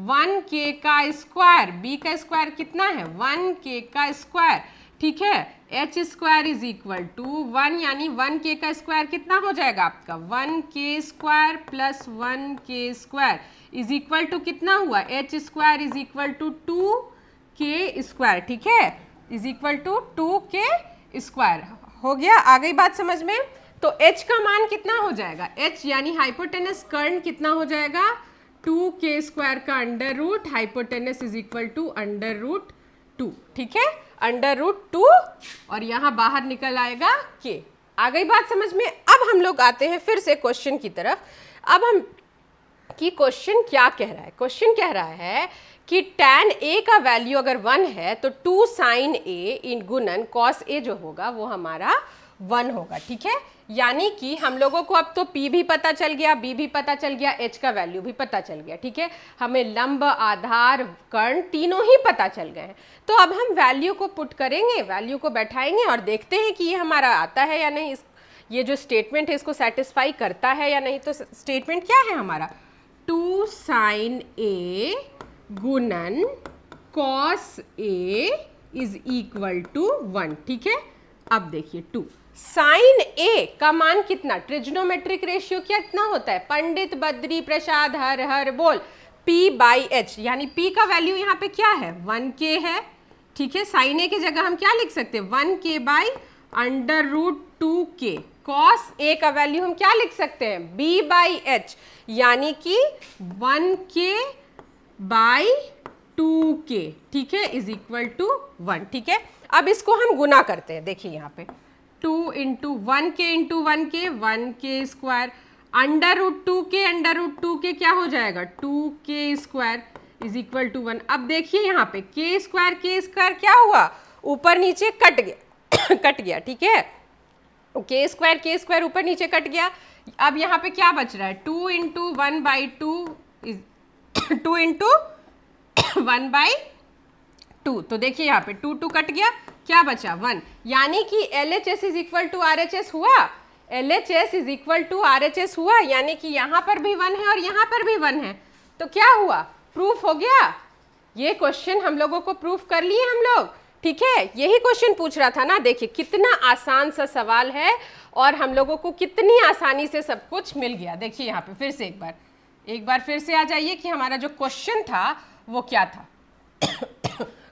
1k का स्क्वायर, b का स्क्वायर कितना है? 1k का स्क्वायर, ठीक है। h square is equal to 1, यानी 1k का स्क्वायर कितना हो जाएगा आपका? 1k square plus 1k square is equal to कितना हुआ? h square is equal to 2k square, ठीक है, is equal to 2k square. हो गया? आ गई बात समझ में? तो h का मान कितना हो जाएगा? h यानी हाइपोटेनस कर्ण कितना हो जाएगा? 2k स्क्वायर का under root, hypotenuse is equal to under root 2, ठीक है, अंडर रूट 2, और यहाँ बाहर निकल आएगा k। आ गई बात समझ में? अब हम लोग आते हैं फिर से क्वेश्चन की तरफ। अब हम कि क्वेश्चन क्या कह रहा है? क्वेश्चन कह रहा है कि tan a का वैल्यू अगर 1 है तो 2 sin a इन गुणन cos a जो होगा वो हमारा 1 होगा, ठीक है। यानी कि हम लोगों को अब तो p भी पता चल गया, b भी पता चल गया, h का वैल्यू भी पता चल गया, ठीक है। हमें लंब, आधार, कर्ण तीनों ही पता चल गए हैं। तो अब हम वैल्यू को पुट करेंगे, वैल्यू को बैठाएंगे और देखते हैं कि ये हमारा आता है या नहीं, ये जो स्टेटमेंट है इसको सेटिस्फाई करता है या नहीं। तो स्टेटमेंट क्या है हमारा? 2 sin a गुणन cos a is equal to 1, ठीक है। अब देखिए 2 sin a का मान कितना? ट्रिग्नोमेट्रिक रेशियो कितना होता है? पंडित बद्री प्रसाद हर हर बोल, p/h, यानी p का वैल्यू यहाँ पे क्या है? 1k है, ठीक है। sin a की जगह हम क्या लिख सकते हैं? 1k by under root 2k। cos a का वैल्यू हम क्या लिख सकते हैं? b/h, यानी कि 1k बाई 2k, ठीक है, इज इक्वल टू 1, ठीक है। अब इसको हम गुना करते हैं। देखिए यहाँ पे 2 into 1k into 1k, 1k square, under root 2k क्या हो जाएगा? 2k square is equal to 1। अब देखिए यहाँ पे k स्क्वायर क्या हुआ? ऊपर नीचे कट गया कट गया, ठीक है। k स्क्वायर ऊपर नीचे कट गया। अब यहाँ पे क्या बच रहा है? 2 इंटू 1/2 इज 2 इंटू 1/2। तो देखिए यहाँ पे 2 कट गया, क्या बचा? 1, यानी कि LHS is equal to RHS हुआ। LHS is equal to RHS हुआ, यानी कि यहाँ पर भी 1 है और यहाँ पर भी 1 है। तो क्या हुआ? प्रूफ हो गया। ये क्वेश्चन हम लोगों को प्रूफ कर लिए हम लोग, ठीक है। यही क्वेश्चन पूछ रहा था ना। देखिए कितना आसान सा सवाल है और हम लोगों को कितनी आसानी से सब कुछ मिल गया। देखिए यहाँ पे फिर से एक बार फिर से आ जाइए कि हमारा जो क्वेश्चन था वो क्या था।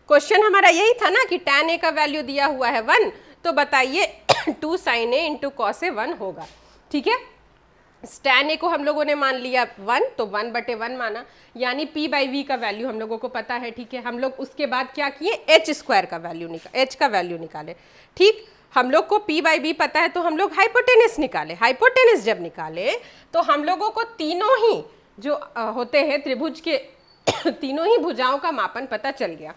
क्वेश्चन हमारा यही था ना कि tan a का वैल्यू दिया हुआ है 1, तो बताइए 2 sin a into cos a 1 होगा, ठीक है। tan a को हम लोगों ने मान लिया 1, तो 1/1 माना, यानी p/v का वैल्यू हम लोगों को पता है, ठीक है। हम लोग उसके बाद क्या किए? h स्क्वायर का वैल्यू h का वैल्यू निकाले, ठीक। हम लोग को p/v पता है तो हम लोग हाइपोटेनस निकाले। हाइपोटेनस जब निकाले तो हम लोगों को तीनों ही जो होते हैं त्रिभुज के तीनों ही भुजाओं का मापन पता चल गया।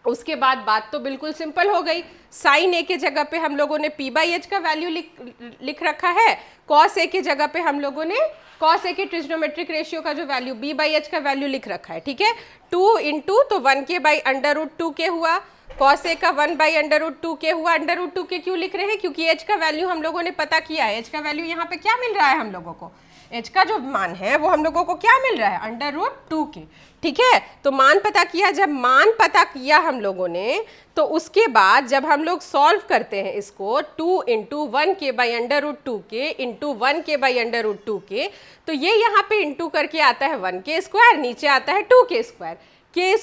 उसके बाद बात तो बिल्कुल सिंपल हो गई, साइन ए के जगह पे हम लोगों ने p बाई एच का वैल्यू लिख रखा है, कॉस ए के जगह पे हम लोगों ने कॉस ए के ट्रिग्नोमेट्रिक रेशियो का जो वैल्यू b बाई एच का वैल्यू लिख रखा है, ठीक है। 2 इंटू तो 1k by under root 2k हुआ, कॉस ए का 1 बाई अंडर रूट 2k हुआ। अंडर रूट 2k क्यों लिख रहे हैं? क्योंकि एच का वैल्यू हम लोगों ने पता किया है, एच का वैल्यू यहाँ पे क्या मिल रहा है हम लोगों को, एच का जो मान है वो हम लोगों को क्या मिल रहा है, अंडर रूट 2k, ठीक है। तो मान पता किया, जब मान पता किया हम लोगों ने, तो उसके बाद जब हम लोग सॉल्व करते हैं इसको 2 into 1k by under root 2k into 1k by under root 2k, तो ये यहाँ पे इंटू करके आता है 1k स्क्वायर, नीचे आता है 2k स्क्वायर, के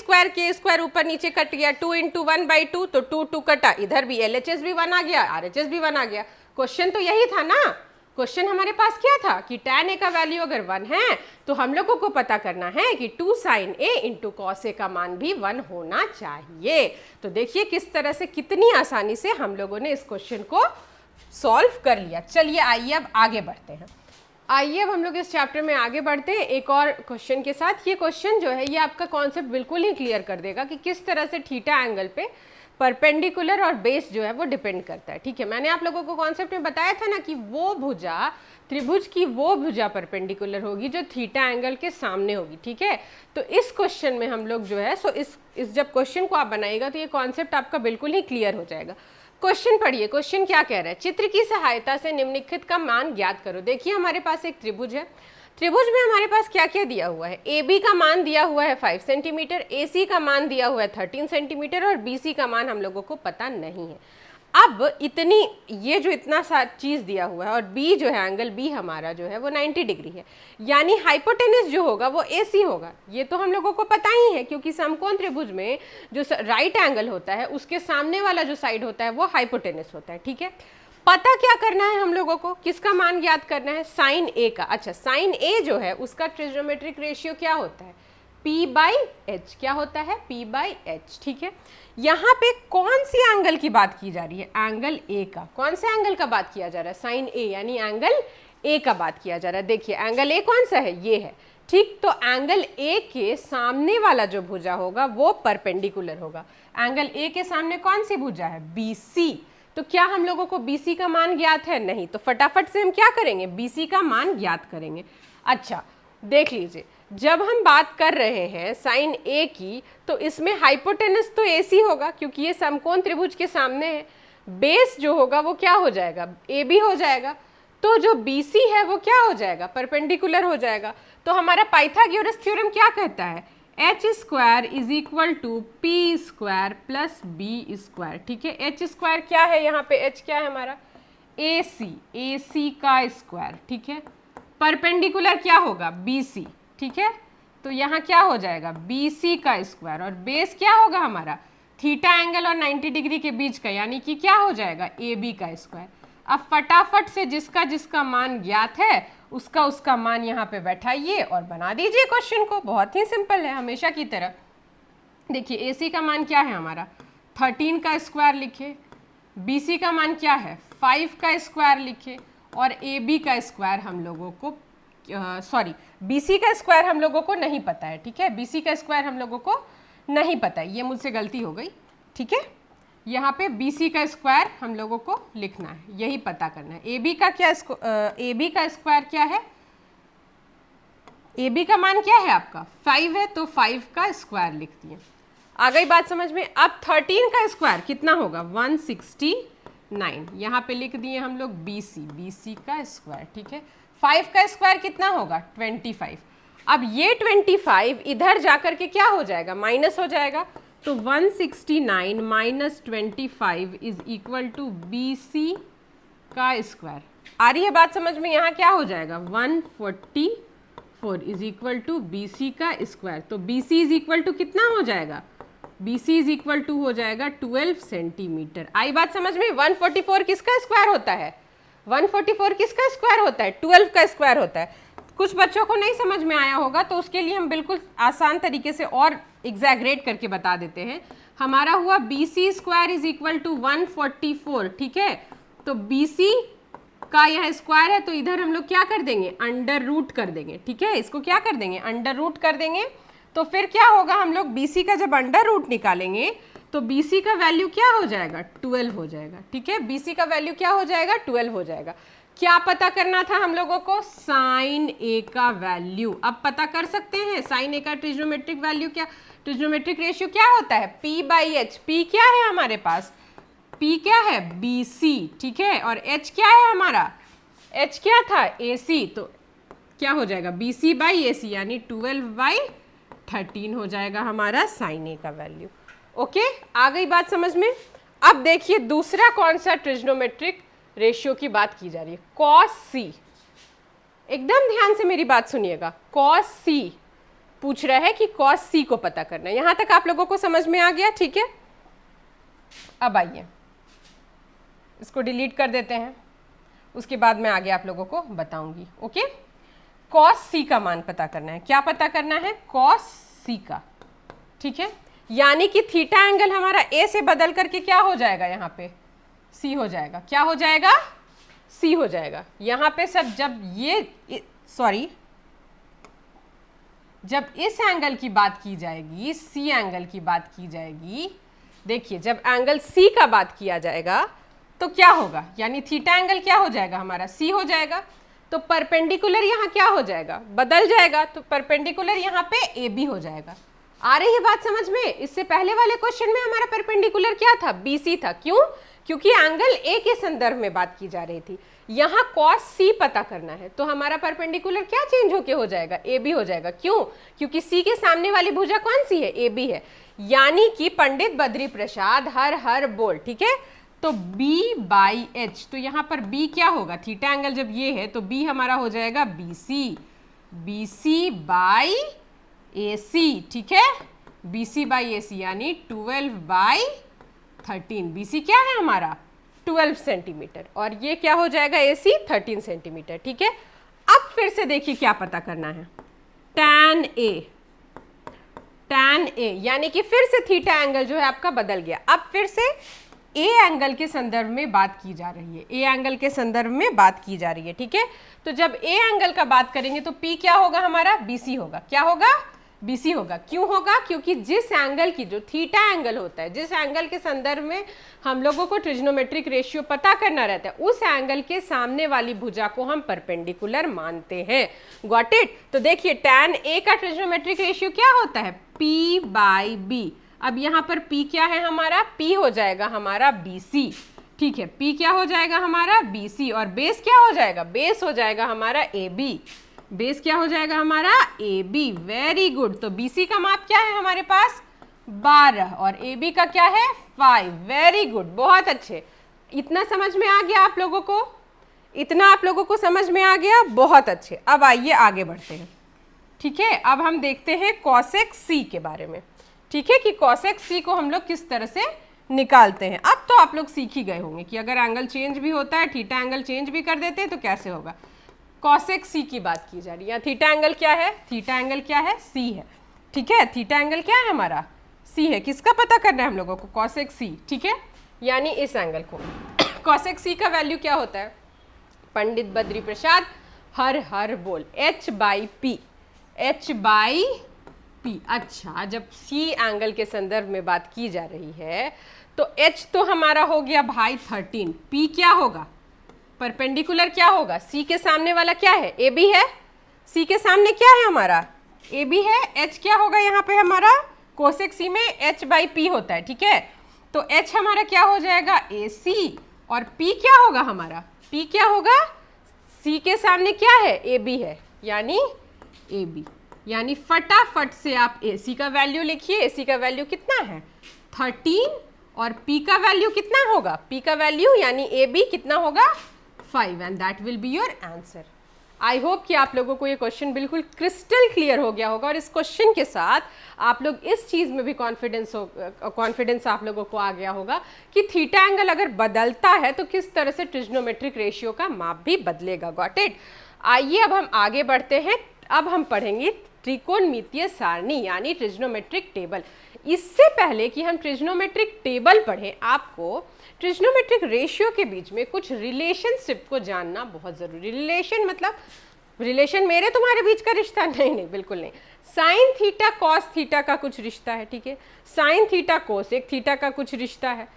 स्क्वायर ऊपर नीचे कट गया, 2 इंटू 1 बाई 2, तो 2 2 कटा, इधर भी LHS भी 1 आ गया, RHS भी 1 आ गया। क्वेश्चन तो यही था ना, क्वेश्चन हमारे पास क्या था कि tan a का वैल्यू अगर 1 है तो हम लोगों को पता करना है कि 2 sin a into cos A का मान भी 1 होना चाहिए। तो देखिए किस तरह से, कितनी आसानी से हम लोगों ने इस क्वेश्चन को सॉल्व कर लिया। चलिए आइए अब आगे बढ़ते हैं, आइए अब हम लोग इस चैप्टर में आगे बढ़ते हैं एक और क्वेश्चन के साथ। ये क्वेश्चन जो है ये आपका कॉन्सेप्ट बिल्कुल ही क्लियर कर देगा कि किस तरह से थीटा एंगल पे परपेंडिकुलर और बेस जो है वो डिपेंड करता है, ठीक है। मैंने आप लोगों को कॉन्सेप्ट में बताया था ना कि वो भुजा, त्रिभुज की वो भुजा परपेंडिकुलर होगी जो थीटा एंगल के सामने होगी, ठीक है। तो इस क्वेश्चन में हम लोग जो है इस जब क्वेश्चन को आप बनाइएगा तो ये कॉन्सेप्ट आपका बिल्कुल ही क्लियर हो जाएगा। क्वेश्चन पढ़िए, क्वेश्चन क्या कह रहा है, चित्र की सहायता से निम्नलिखित का मान ज्ञात करो। देखिए हमारे पास एक त्रिभुज है, त्रिभुज में हमारे पास क्या क्या दिया हुआ है, AB का मान दिया हुआ है 5 सेंटीमीटर, AC का मान दिया हुआ है 13 सेंटीमीटर और BC का मान हम लोगों को पता नहीं है। अब इतनी, ये जो इतना सा चीज़ दिया हुआ है और B जो है, एंगल B हमारा जो है वो 90 डिग्री है, यानी हाइपोटेनस जो होगा वो AC होगा। ये तो हम लोगों को पता ही है क्योंकि समकोण त्रिभुज में जो राइट एंगल होता है उसके सामने वाला जो साइड होता है वो हाइपोटेनस होता है, ठीक है। पता क्या करना है हम लोगों को, किसका मान ज्ञात करना है, साइन ए का। अच्छा, साइन ए जो है उसका ट्रिग्नोमेट्रिक रेशियो क्या होता है, P बाई एच, क्या होता है, P बाई एच, ठीक है। यहाँ पे कौन सी एंगल की बात की जा रही है, एंगल ए का। कौन से एंगल का बात किया जा रहा है, साइन ए, यानी एंगल ए का बात किया जा रहा है। देखिए एंगल ए कौन सा है, ये है, ठीक। तो एंगल ए के सामने वाला जो भुजा होगा वो परपेंडिकुलर होगा। एंगल ए के सामने कौन सी भुजा है, BC। तो क्या हम लोगों को BC का मान ज्ञात है, नहीं, तो फटाफट से हम क्या करेंगे, BC का मान ज्ञात करेंगे। अच्छा देख लीजिए, जब हम बात कर रहे हैं साइन ए की तो इसमें हाइपोटेनस तो AC होगा क्योंकि ये समकोण त्रिभुज के सामने है, बेस जो होगा वो क्या हो जाएगा, AB हो जाएगा, तो जो BC है वो क्या हो जाएगा, परपेंडिकुलर हो जाएगा। तो हमारा पाइथागोरस थ्योरम क्या कहता है, H square is equal to P square plus B square, ठीक है। एच स्क्वायर क्या है, यहाँ पे एच क्या है हमारा, AC का स्क्वायर, ठीक है। परपेंडिकुलर क्या होगा, BC, ठीक है। तो यहाँ क्या हो जाएगा, BC का स्क्वायर, और बेस क्या होगा हमारा, थीटा एंगल और 90 डिग्री के बीच का, यानी कि क्या हो जाएगा, AB का स्क्वायर। अब फटाफट से जिसका जिसका मान ज्ञात है उसका मान यहाँ पे बैठाइए और बना दीजिए क्वेश्चन को। बहुत ही सिंपल है, हमेशा की तरह। देखिए AC का मान क्या है हमारा, 13 का स्क्वायर लिखे, BC का मान क्या है, 5 का स्क्वायर लिखे, और AB का स्क्वायर हम लोगों को BC का स्क्वायर हम लोगों को नहीं पता है, ठीक है। BC का स्क्वायर हम लोगों को नहीं पता है, ये मुझसे गलती हो गई, ठीक है। यहाँ पे BC का स्क्वायर हम लोगों को लिखना है, यही पता करना है। AB का क्या, AB का स्क्वायर क्या है, AB का मान क्या है आपका 5 है, तो 5 का स्क्वायर लिख दिए। आ गई बात समझ में। अब 13 का स्क्वायर कितना होगा, 169, यहाँ पे लिख दिए हम लोग BC का स्क्वायर, ठीक है। 5 का स्क्वायर कितना होगा, 25। अब ये 25 इधर जाकर के क्या हो जाएगा, माइनस हो जाएगा, तो 169 minus 25 is equal to BC का स्क्वायर। आ रही है बात समझ में, यहाँ क्या हो जाएगा, 144 इज इक्वल टू BC का स्क्वायर। तो BC इज इक्वल टू कितना हो जाएगा, BC इज इक्वल टू हो जाएगा 12 सेंटीमीटर। आई बात समझ में। 144 किसका स्क्वायर होता है, 144 किसका स्क्वायर होता है, 12 का स्क्वायर होता है। कुछ बच्चों को नहीं समझ में आया होगा तो उसके लिए हम बिल्कुल आसान तरीके से और एग्जैगरेट करके बता देते हैं। हमारा हुआ BC square is equal to 144, ठीक है। तो BC का यह स्क्वायर है तो इधर हम लोग क्या कर देंगे, अंडर रूट कर देंगे, ठीक है। इसको क्या कर देंगे, अंडर रूट कर देंगे। तो फिर क्या होगा, हम लोग BC का जब अंडर रूट निकालेंगे तो BC का वैल्यू क्या हो जाएगा, 12 हो जाएगा। ठीक है, BC का वैल्यू क्या हो जाएगा, 12 हो जाएगा। क्या पता करना था हम लोगों को, साइन ए का वैल्यू। अब पता कर सकते हैं साइन ए का ट्रिग्नोमेट्रिक वैल्यू क्या, ट्रिग्नोमेट्रिक रेशियो क्या होता है, P/H। P क्या है हमारे पास, P क्या है, BC। ठीक है, और H क्या है हमारा, H क्या था, AC। तो क्या हो जाएगा, BC/AC यानी 12/13 हो जाएगा हमारा साइन ए का वैल्यू। ओके, आ गई बात समझ में। अब देखिए दूसरा कौन सा ट्रिग्नोमेट्रिक रेशियो की बात की जा रही है, cos C। एकदम ध्यान से मेरी बात सुनिएगा, cos C पूछ रहा है कि cos C को पता करना है। यहां तक आप लोगों को समझ में आ गया, ठीक है। अब आइए इसको डिलीट कर देते हैं, उसके बाद मैं आगे आप लोगों को बताऊंगी। ओके, cos C का मान पता करना है। क्या पता करना है, cos C का। ठीक है, यानी कि थीटा एंगल हमारा A से बदल करके क्या हो जाएगा, यहाँ पे C हो जाएगा। क्या हो जाएगा, C हो जाएगा। यहाँ पे सब जब ये जब इस एंगल की बात की जाएगी, C एंगल की बात की जाएगी, देखिए जब एंगल C का बात किया जाएगा तो क्या होगा, यानी थीटा एंगल क्या हो जाएगा हमारा, C हो जाएगा। तो परपेंडिकुलर यहाँ क्या हो जाएगा, बदल जाएगा। तो परपेंडिकुलर यहाँ पे AB हो जाएगा। आ रही है बात समझ में। इससे पहले वाले क्वेश्चन में हमारा परपेंडिकुलर क्या था, BC था। क्यों, क्योंकि एंगल A के संदर्भ में बात की जा रही थी। यहाँ cos C पता करना है, तो हमारा परपेंडिकुलर क्या चेंज होके हो जाएगा, AB हो जाएगा। क्यों, क्योंकि C के सामने वाली भुजा कौन सी है, AB है। यानी कि पंडित बद्री प्रसाद हर हर बोल। ठीक है, तो B/H, तो यहाँ पर B क्या होगा, थीटा एंगल जब ये है तो B हमारा हो जाएगा BC/AC। ठीक है, BC/AC यानी 12/13। BC क्या है हमारा, 12 सेंटीमीटर, और ये क्या हो जाएगा, AC 13 सेंटीमीटर। ठीक है, अब फिर से देखिए क्या पता करना है, tan A यानी कि फिर से थीटा एंगल जो है आपका बदल गया। अब फिर से A एंगल के संदर्भ में बात की जा रही है, A एंगल के संदर्भ में बात की जा रही है। ठीक है, तो जब A एंगल का बात करेंगे तो P क्या होगा हमारा, BC होगा। क्या होगा, BC होगा। क्यों होगा, क्योंकि जिस एंगल की, जो थीटा एंगल होता है, जिस एंगल के संदर्भ में हम लोगों को ट्रिग्नोमेट्रिक रेशियो पता करना रहता है, उस एंगल के सामने वाली भुजा को हम परपेंडिकुलर मानते हैं। Got it. तो देखिए tan A का ट्रिग्नोमेट्रिक रेशियो क्या होता है, P/B। अब यहाँ पर P क्या है हमारा, P हो जाएगा हमारा BC। ठीक है, P क्या हो जाएगा हमारा, BC, और बेस क्या हो जाएगा, बेस हो जाएगा हमारा AB। बेस क्या हो जाएगा हमारा, AB। Very good. तो BC का माप क्या है हमारे पास, 12, और AB का क्या है, 5। वेरी गुड, बहुत अच्छे। इतना समझ में आ गया आप लोगों को, इतना आप लोगों को समझ में आ गया, बहुत अच्छे। अब आइए आगे बढ़ते हैं। ठीक है, अब हम देखते हैं cosec C के बारे में। ठीक है, कि cosec C को हम लोग किस तरह से निकालते हैं। अब तो आप लोग सीख ही गए होंगे कि अगर एंगल चेंज भी होता है, थीटा एंगल चेंज भी कर देते हैं तो कैसे होगा। cosec C की बात की जा रही है। थीटा एंगल क्या है, थीटा एंगल क्या है, C है। ठीक है, थीटा एंगल क्या है हमारा, C है। किसका पता करना है हम लोगों को, cosec C। ठीक है, यानी इस एंगल को cosec C का वैल्यू क्या होता है, पंडित बद्री प्रसाद हर हर बोल, H/P। अच्छा, जब C एंगल के संदर्भ में बात की जा रही है तो H तो हमारा हो गया भाई 13, P क्या होगा, परपेंडिकुलर क्या होगा, C के सामने वाला क्या है, AB है। C के सामने क्या है हमारा, AB है। H क्या होगा यहाँ पे हमारा, cosec C में H/P होता है। ठीक है, तो H हमारा क्या हो जाएगा, AC, और P क्या होगा हमारा, P क्या होगा, C के सामने क्या है, AB है, यानी AB। यानी फटाफट से आप AC का वैल्यू लिखिए। AC का वैल्यू कितना है, 13, और P का वैल्यू कितना होगा, P का वैल्यू यानी AB कितना होगा, 5, and that will be your answer. I hope कि आप लोगों को ये क्वेश्चन बिल्कुल क्रिस्टल क्लियर हो गया होगा, और इस क्वेश्चन के साथ आप लोग इस चीज़ में भी कॉन्फिडेंस आप लोगों को आ गया होगा कि थीटा एंगल अगर बदलता है तो किस तरह से ट्रिग्नोमेट्रिक रेशियो का माप भी बदलेगा। Got it. आइए अब हम आगे बढ़ते हैं। अब हम पढ़ेंगे त्रिकोणमितीय सारणी यानी ट्रिग्नोमेट्रिक टेबल। इससे पहले कि हम ट्रिग्नोमेट्रिक टेबल पढ़ें, आपको ट्रिग्नोमेट्रिक रेशियो के बीच में कुछ रिलेशनशिप को जानना बहुत ज़रूरी। रिलेशन मतलब रिलेशन मेरे तुम्हारे बीच का रिश्ता नहीं, बिल्कुल नहीं। साइन थीटा कॉस थीटा का कुछ रिश्ता है, ठीक है, साइन थीटा कोसेक थीटा का कुछ रिश्ता है,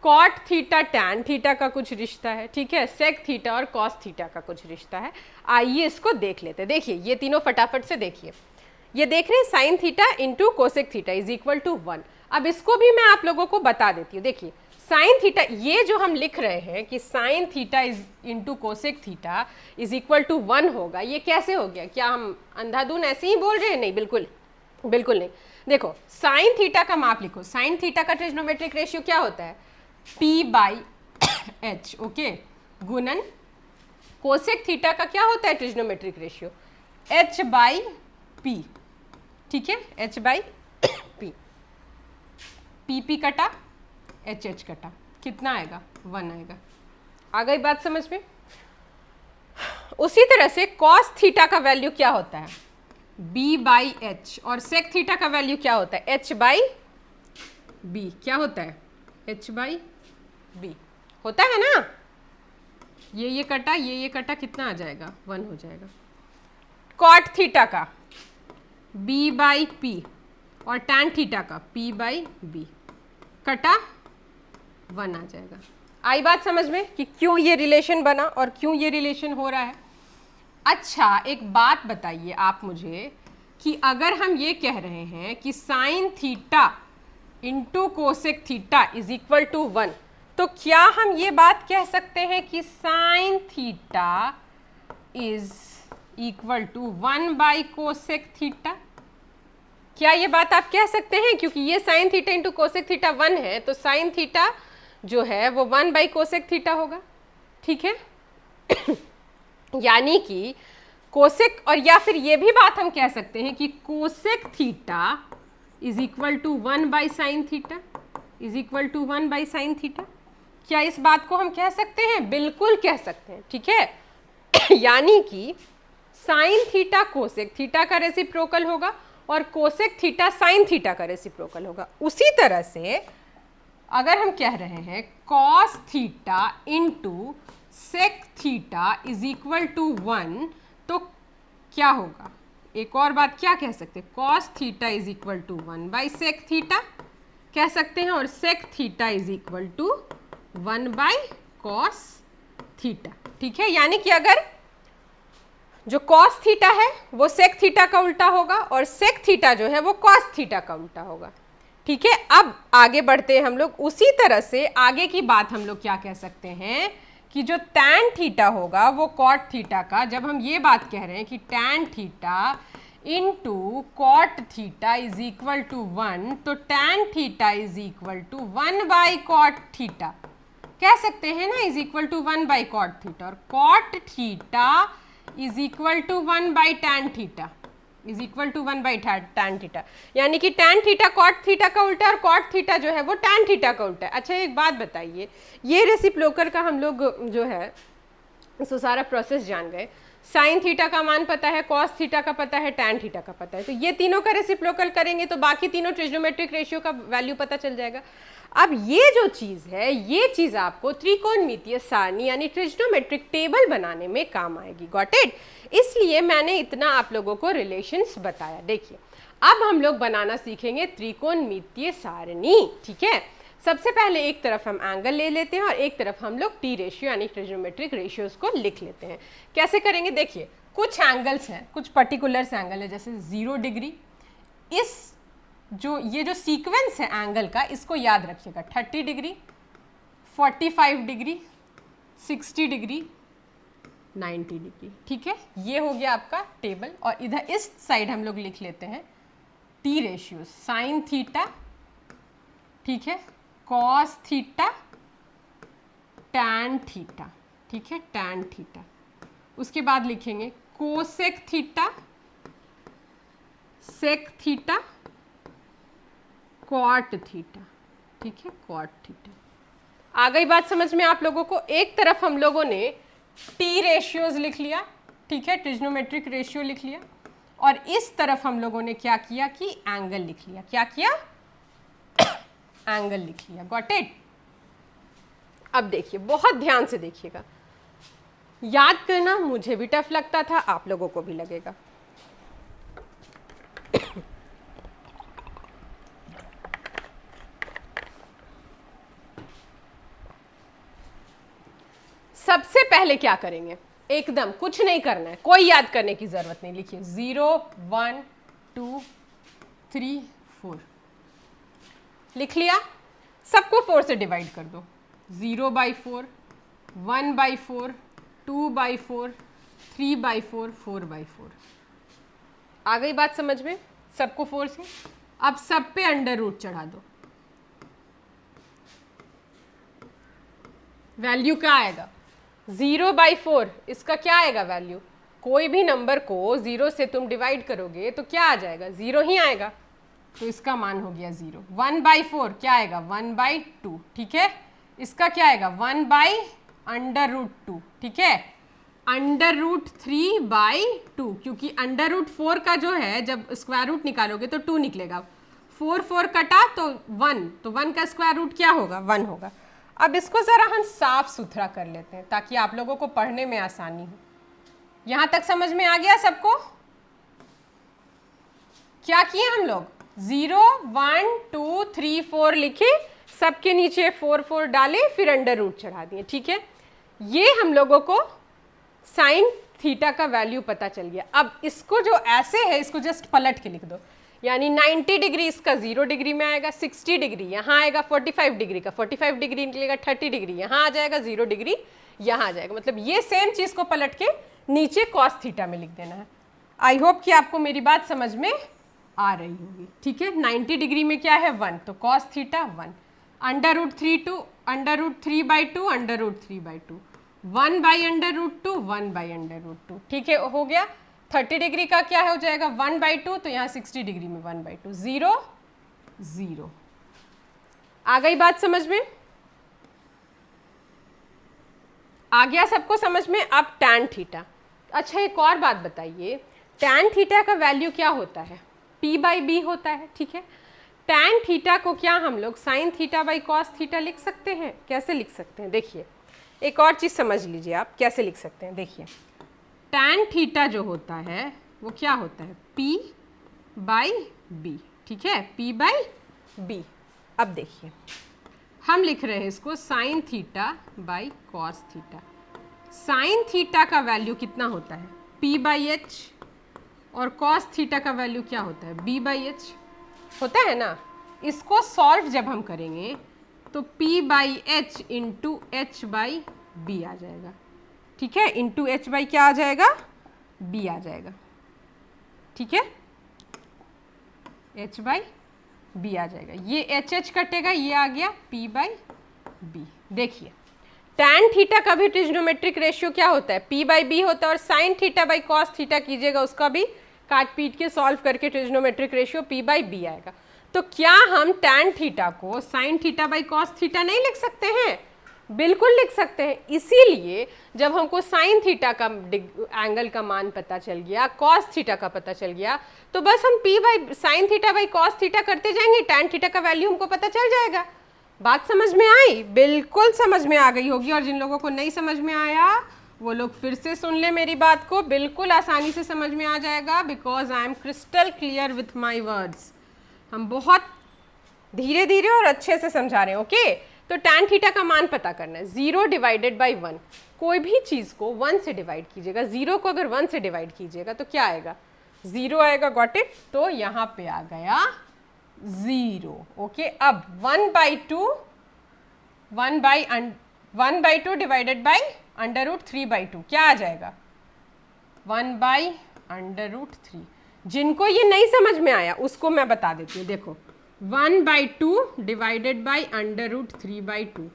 कॉट थीटा टैन थीटा का कुछ रिश्ता है, ठीक है, सेक थीटा और कॉस थीटा का कुछ रिश्ता है। आइए इसको देख लेते हैं। देखिए ये तीनों फटाफट से देखिए, ये देख रहे हैं sine theta into cosec theta is equal to 1। अब इसको भी मैं आप लोगों को बता देती हूँ। देखिए साइन थीटा, ये जो हम लिख रहे हैं कि sine theta is into cosec theta is equal to 1 होगा, ये कैसे हो गया? क्या हम अंधाधुन ऐसे ही बोल रहे हैं? नहीं, बिल्कुल बिल्कुल नहीं। देखो साइन थीटा का माप लिखो, साइन थीटा का ट्रिग्नोमेट्रिक रेशियो क्या होता है? P बाई एच, ओके, गुणन कोसेक थीटा का क्या होता है trigonometric ratio? H by P, ठीक है, H बाई P, PP कटा HH कटा, कितना आएगा? 1 आएगा। आ गई बात समझ में? उसी तरह से कॉस थीटा का वैल्यू क्या होता है? B बाई एच, और सेक थीटा का वैल्यू क्या होता है? H बाई B, क्या होता है? H बाई B होता है ना? ये कटा, ये कटा, कितना आ जाएगा? 1 हो जाएगा। कॉट थीटा का B बाई P और टैन थीटा का P बाई B कटा 1 आ जाएगा। आई बात समझ में कि क्यों ये रिलेशन बना और क्यों ये रिलेशन हो रहा है? अच्छा एक बात बताइए आप मुझे कि अगर हम ये कह रहे हैं कि sine theta into cosec theta is equal to 1, तो क्या हम ये बात कह सकते हैं कि sine theta is equal to 1 by cosec theta? क्या ये बात आप कह सकते हैं? क्योंकि ये sine theta into cosec theta 1 है, तो साइन थीटा जो है वो 1 बाई कोसेक थीटा होगा, ठीक है। यानी कि कोसेक, और या फिर ये भी बात हम कह सकते हैं कि cosec theta is equal to 1 by sine theta, is equal to 1 by sine theta. क्या इस बात को हम कह सकते हैं? बिल्कुल कह सकते हैं, ठीक है। यानी कि साइन थीटा कोसेक थीटा का रेसिप्रोकल होगा और कोसेक थीटा साइन थीटा का रेसिप्रोकल होगा। उसी तरह से अगर हम कह रहे हैं cos theta into sec theta is equal to 1, तो क्या होगा? एक और बात क्या कह सकते हैं? Cos theta is equal to 1 by sec theta कह सकते हैं, और sec theta is equal to 1 by cos theta, ठीक है। यानी कि अगर जो कॉस थीटा है वो सेक थीटा का उल्टा होगा और सेक थीटा जो है वो कॉस थीटा का उल्टा होगा, ठीक है। अब आगे बढ़ते हैं हम लोग। उसी तरह से आगे की बात हम लोग क्या कह सकते हैं कि जो टैन थीटा होगा वो कॉट थीटा का, जब हम ये बात कह रहे हैं कि tan theta into cot theta is equal to 1, तो tan theta is equal to 1 by cot theta कह सकते हैं ना, is equal to 1 by cot theta, और cot theta is equal to 1 by tan theta, is equal to 1 by tan theta. यानी कि tan theta cot theta का उल्टा और कॉट थीटा जो है वो टैन थीटा का उल्टा है। अच्छा एक बात बताइए, ये रेसिप्रोकल का हम लोग जो है इसको सारा प्रोसेस जान गए। साइन थीटा का मान पता है, कॉस थीटा का पता है, टैन थीटा का पता है, तो ये तीनों का रेसिप्रोकल करेंगे तो बाकी तीनों ट्रिग्नोमेट्रिक रेशियो का वैल्यू पता चल जाएगा। अब ये जो चीज़ है, ये चीज़ आपको त्रिकोणमितीय सारणी यानी ट्रिग्नोमेट्रिक टेबल बनाने में काम आएगी। Got it? इसलिए मैंने इतना आप लोगों को रिलेशंस बताया। देखिए अब हम लोग बनाना सीखेंगे त्रिकोणमितीय सारणी, ठीक है। सबसे पहले एक तरफ हम एंगल ले लेते हैं और एक तरफ हम लोग टी रेशियो यानी ट्रिग्नोमेट्रिक रेशियोज को लिख लेते हैं। कैसे करेंगे? देखिए कुछ एंगल्स हैं, कुछ पर्टिकुलर्स एंगल है, जैसे 0 डिग्री। इस ये जो सीक्वेंस है एंगल का, इसको याद रखिएगा। 30 डिग्री, 45 डिग्री, 60 डिग्री, 90 डिग्री, ठीक है। ये हो गया आपका टेबल। और इधर इस साइड हम लोग लिख लेते हैं टी रेशियो, साइन थीटा, ठीक है, कॉस थीटा, टैन थीटा, ठीक है, टैन थीटा। उसके बाद लिखेंगे cosec theta, sec theta, cot theta, ठीक है, कॉट थीटा। आ गई बात समझ में आप लोगों को? एक तरफ हम लोगों ने टी रेशियोज लिख लिया, ठीक है, ट्रिग्नोमेट्रिक रेशियो लिख लिया, और इस तरफ हम लोगों ने क्या किया कि एंगल लिख लिया। क्या किया? एंगल लिख लिया। Got it? अब देखिए, बहुत ध्यान से देखिएगा, याद करना मुझे भी टफ लगता था, आप लोगों को भी लगेगा। सबसे पहले क्या करेंगे, एकदम कुछ नहीं करना है, कोई याद करने की जरूरत नहीं, लिखिए 0 1 2 3 4 लिख लिया। सबको 4 से डिवाइड कर दो, 0/4, 1/4, 2/4, 3/4, 4/4। आ गई बात समझ में, सबको 4 से। अब सब पे अंडर रूट चढ़ा दो, वैल्यू क्या आएगा 0/4, इसका क्या आएगा वैल्यू, कोई भी नंबर को 0 से तुम डिवाइड करोगे तो क्या आ जाएगा, 0 ही आएगा, तो इसका मान हो गया 0। 1/4 क्या आएगा 1/2, ठीक है। इसका क्या आएगा 1/√2, ठीक है। √3/2, क्योंकि √4 का जो है जब स्क्वायर रूट निकालोगे तो 2 निकलेगा, 4 4 कटा तो 1, तो 1 का स्क्वायर रूट क्या होगा 1 होगा। अब इसको जरा हम साफ सुथरा कर लेते हैं ताकि आप लोगों को पढ़ने में आसानी हो। यहां तक समझ में आ गया सबको? क्या किए हम लोग, 0 1 2 3 4 लिखे, सबके नीचे 4 4 डाले, फिर अंडर रूट चढ़ा दिए, ठीक है। ये हम लोगों को साइन थीटा का वैल्यू पता चल गया। अब इसको जो ऐसे है इसको जस्ट पलट के लिख दो, यानी 90 डिग्री इसका 0 डिग्री में आएगा, 60 डिग्री यहाँ आएगा, 45 डिग्री का 45 डिग्री निकलेगा, 30 डिग्री यहाँ आ जाएगा, 0 डिग्री यहाँ आ जाएगा। मतलब ये सेम चीज़ को पलट के नीचे कॉस थीटा में लिख देना है। आई होप कि आपको मेरी बात समझ में आ रही होगी, ठीक है। 90 डिग्री में क्या है 1, तो कॉस थीटा 1, √3/2, √3/2, √3/2, 1/√2, 1/√2, ठीक है, हो गया। 30 डिग्री का क्या हो जाएगा 1/2, तो यहाँ 60 डिग्री में 1/2, 0 0। आ गई बात समझ में? आ गया सबको समझ में? अब टैन थीटा। अच्छा एक और बात बताइए, टैन थीटा का वैल्यू क्या होता है, p/b होता है, ठीक है। टैन थीटा को क्या हम लोग sine theta by cos theta लिख सकते हैं? कैसे लिख सकते हैं, देखिए एक और चीज़ समझ लीजिए आप कैसे लिख सकते हैं। देखिए टैन थीटा जो होता है वो क्या होता है p/b, ठीक है, p/b। अब देखिए हम लिख रहे हैं इसको sine theta by cos theta. Sine theta का वैल्यू कितना होता है p/h, और कॉस थीटा का वैल्यू क्या होता है b/h, होता है ना। इसको सॉल्व जब हम करेंगे तो p/h इंटू h/b आ जाएगा, ठीक है, इंटू h/ क्या आ जाएगा b आ जाएगा, ठीक है, h/b आ जाएगा। ये h कटेगा, ये आ गया p/b। देखिए टैन थीटा का भी ट्रिग्नोमेट्रिक रेशियो क्या होता है p/b होता है, और sine theta by cos theta कीजिएगा उसका भी काट पीट के सॉल्व करके ट्रिग्नोमेट्रिक रेशियो p/b आएगा। तो क्या हम टैन थीटा को sine theta by cos theta नहीं लिख सकते हैं? बिल्कुल लिख सकते हैं। इसीलिए जब हमको साइन थीटा का एंगल का मान पता चल गया, कॉस थीटा का पता चल गया, तो बस हम sine theta by cos theta करते जाएंगे, टैन थीटा का वैल्यू हमको पता चल जाएगा। बात समझ में आई? बिल्कुल समझ में आ गई होगी। और जिन लोगों को नहीं समझ में आया वो लोग फिर से सुन ले मेरी बात को, बिल्कुल आसानी से समझ में आ जाएगा, because I am crystal clear with my words. हम बहुत धीरे धीरे और अच्छे से समझा रहे हैं, ओके। तो टैन थीटा का मान पता करना है, 0 डिवाइडेड बाई 1। कोई भी चीज़ को 1 से डिवाइड कीजिएगा, 0 को अगर 1 से डिवाइड कीजिएगा तो क्या आएगा 0 आएगा, गॉट इट। तो यहाँ पे आ गया 0, ओके। अब 1/2 डिवाइडेड बाई √3/2 क्या आ जाएगा 1/√3। जिनको ये नहीं समझ में आया उसको मैं बता देती हूँ, देखो 1/2 डिवाइडेड बाई √3/2,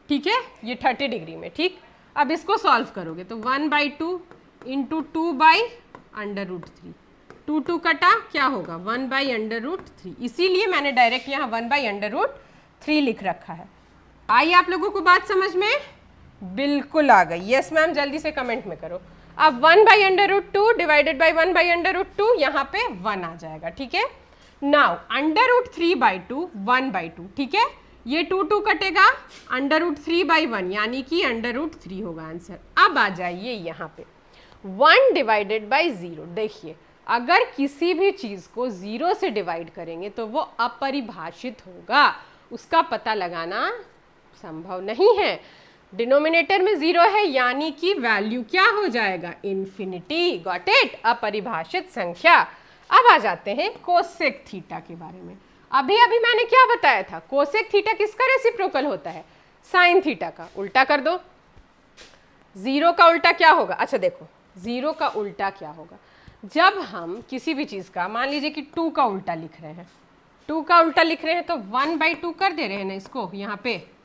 ठीक है, ये 30 डिग्री में, ठीक। अब इसको सॉल्व करोगे तो 1/2 इंटू 2/√3, 2 कटा क्या होगा 1/√3। इसीलिए मैंने डायरेक्ट यहाँ 1/√3 लिख रखा है। आई आप लोगों को बात समझ में? बिल्कुल आ गई। यस मैम, जल्दी से कमेंट में करो। अब 1/√2 डिवाइडेड बाई 1/√2, यहाँ पे 1 आ जाएगा, ठीक है। नाउ √3/2 1/2, ठीक है, ये 2 कटेगा, √3/1 यानी कि √3 होगा आंसर। अब आ जाइए यहाँ पे 1 डिवाइडेड बाई 0। देखिए अगर किसी भी चीज़ को 0 से डिवाइड करेंगे तो वो अपरिभाषित होगा, उसका पता लगाना संभव नहीं है। डिनोमिनेटर में 0 है यानी कि वैल्यू क्या हो जाएगा, इन्फिनिटी। गॉट इट, अपरिभाषित संख्या। अब आ जाते हैं कोसेक थीटा के बारे में। अभी अभी मैंने क्या बताया था, कोसेक थीटा किसका रेसिप्रोकल होता है, साइन थीटा का। उल्टा कर दो, 0 का उल्टा क्या होगा, अच्छा देखो 0 का उल्टा क्या होगा, जब हम किसी भी चीज़ का, मान लीजिए कि 2 का उल्टा लिख रहे हैं, 2 का उल्टा लिख रहे हैं तो 1/2 कर दे रहे हैं ना इसको यहाँ पे,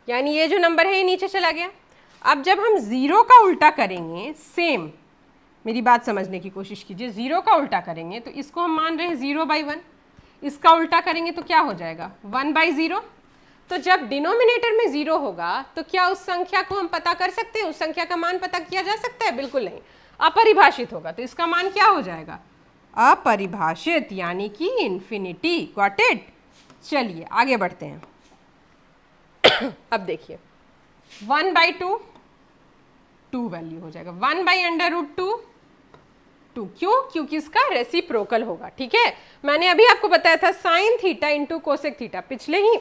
यानी ये जो नंबर है ये नीचे चला गया। अब जब हम 0 का उल्टा करेंगे, सेम मेरी बात समझने की कोशिश कीजिए, 0 का उल्टा करेंगे तो इसको हम मान रहे हैं 0/1, इसका उल्टा करेंगे तो क्या हो जाएगा 1/0। तो जब डिनोमिनेटर में 0 होगा तो क्या उस संख्या को हम पता कर सकते हैं, उस संख्या का मान पता किया जा सकता है, बिल्कुल नहीं, अपरिभाषित होगा। तो इसका मान क्या हो जाएगा, अपरिभाषित, यानी कि इन्फिनिटी। Got it. चलिए आगे बढ़ते हैं। अब देखिए 1/2 2 वैल्यू हो जाएगा, 1/√2 2, क्यों, क्योंकि इसका रेसिप्रोकल होगा। ठीक है, मैंने अभी आपको बताया था sign theta into cosec theta, पिछले ही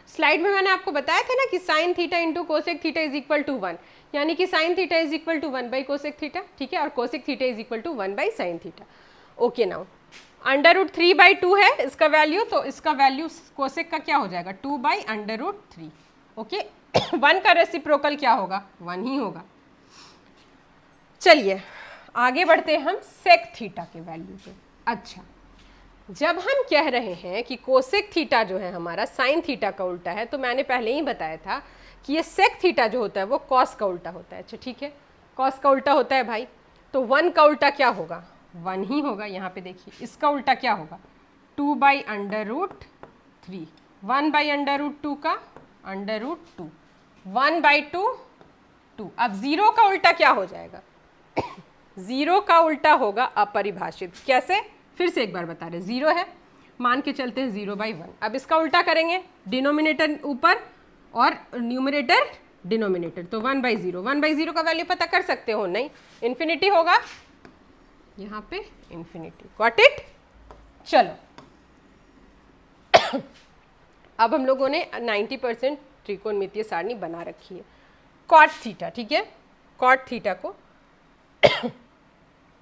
स्लाइड में मैंने आपको बताया था ना कि sine theta into cosec theta is equal to 1, यानी कि sine theta is equal to 1/कोसेक थीटा। ठीक है, और cosec theta is equal to 1/साइन थीटा। ओके, नाउ √3/2 है इसका वैल्यू, तो इसका वैल्यू कोसेक का क्या हो जाएगा 2/√3। ओके, 1 का रेसिप्रोकल क्या होगा, 1 ही होगा। चलिए आगे बढ़ते हैं हम सेक थीटा के वैल्यू पे। अच्छा, जब हम कह रहे हैं कि कोसेक थीटा जो है हमारा साइन थीटा का उल्टा है, तो मैंने पहले ही बताया था कि ये सेक थीटा जो होता है वो कॉस का उल्टा होता है। अच्छा ठीक है, कॉस का उल्टा होता है भाई, तो 1 का उल्टा क्या होगा, 1 ही होगा। यहाँ पे देखिए इसका उल्टा क्या होगा 2/√3, 1/√2 का √2, 1/2 2। अब 0 का उल्टा क्या हो जाएगा 0 का उल्टा होगा अपरिभाषित। कैसे, फिर से एक बार बता रहे, 0 है, मान के चलते हैं 0/1। अब इसका उल्टा करेंगे, डिनोमिनेटर ऊपर और न्यूमरेटर डिनोमिनेटर, तो 1/0। 1/0 का वैल्यू पता कर सकते हो, नहीं, इन्फिनिटी होगा, यहाँ पे इन्फिनिटी। Got it. चलो अब हम लोगों ने 90% त्रिकोणमितीय सारणी बना रखी है। कॉट थीटा, ठीक है, कॉट थीटा को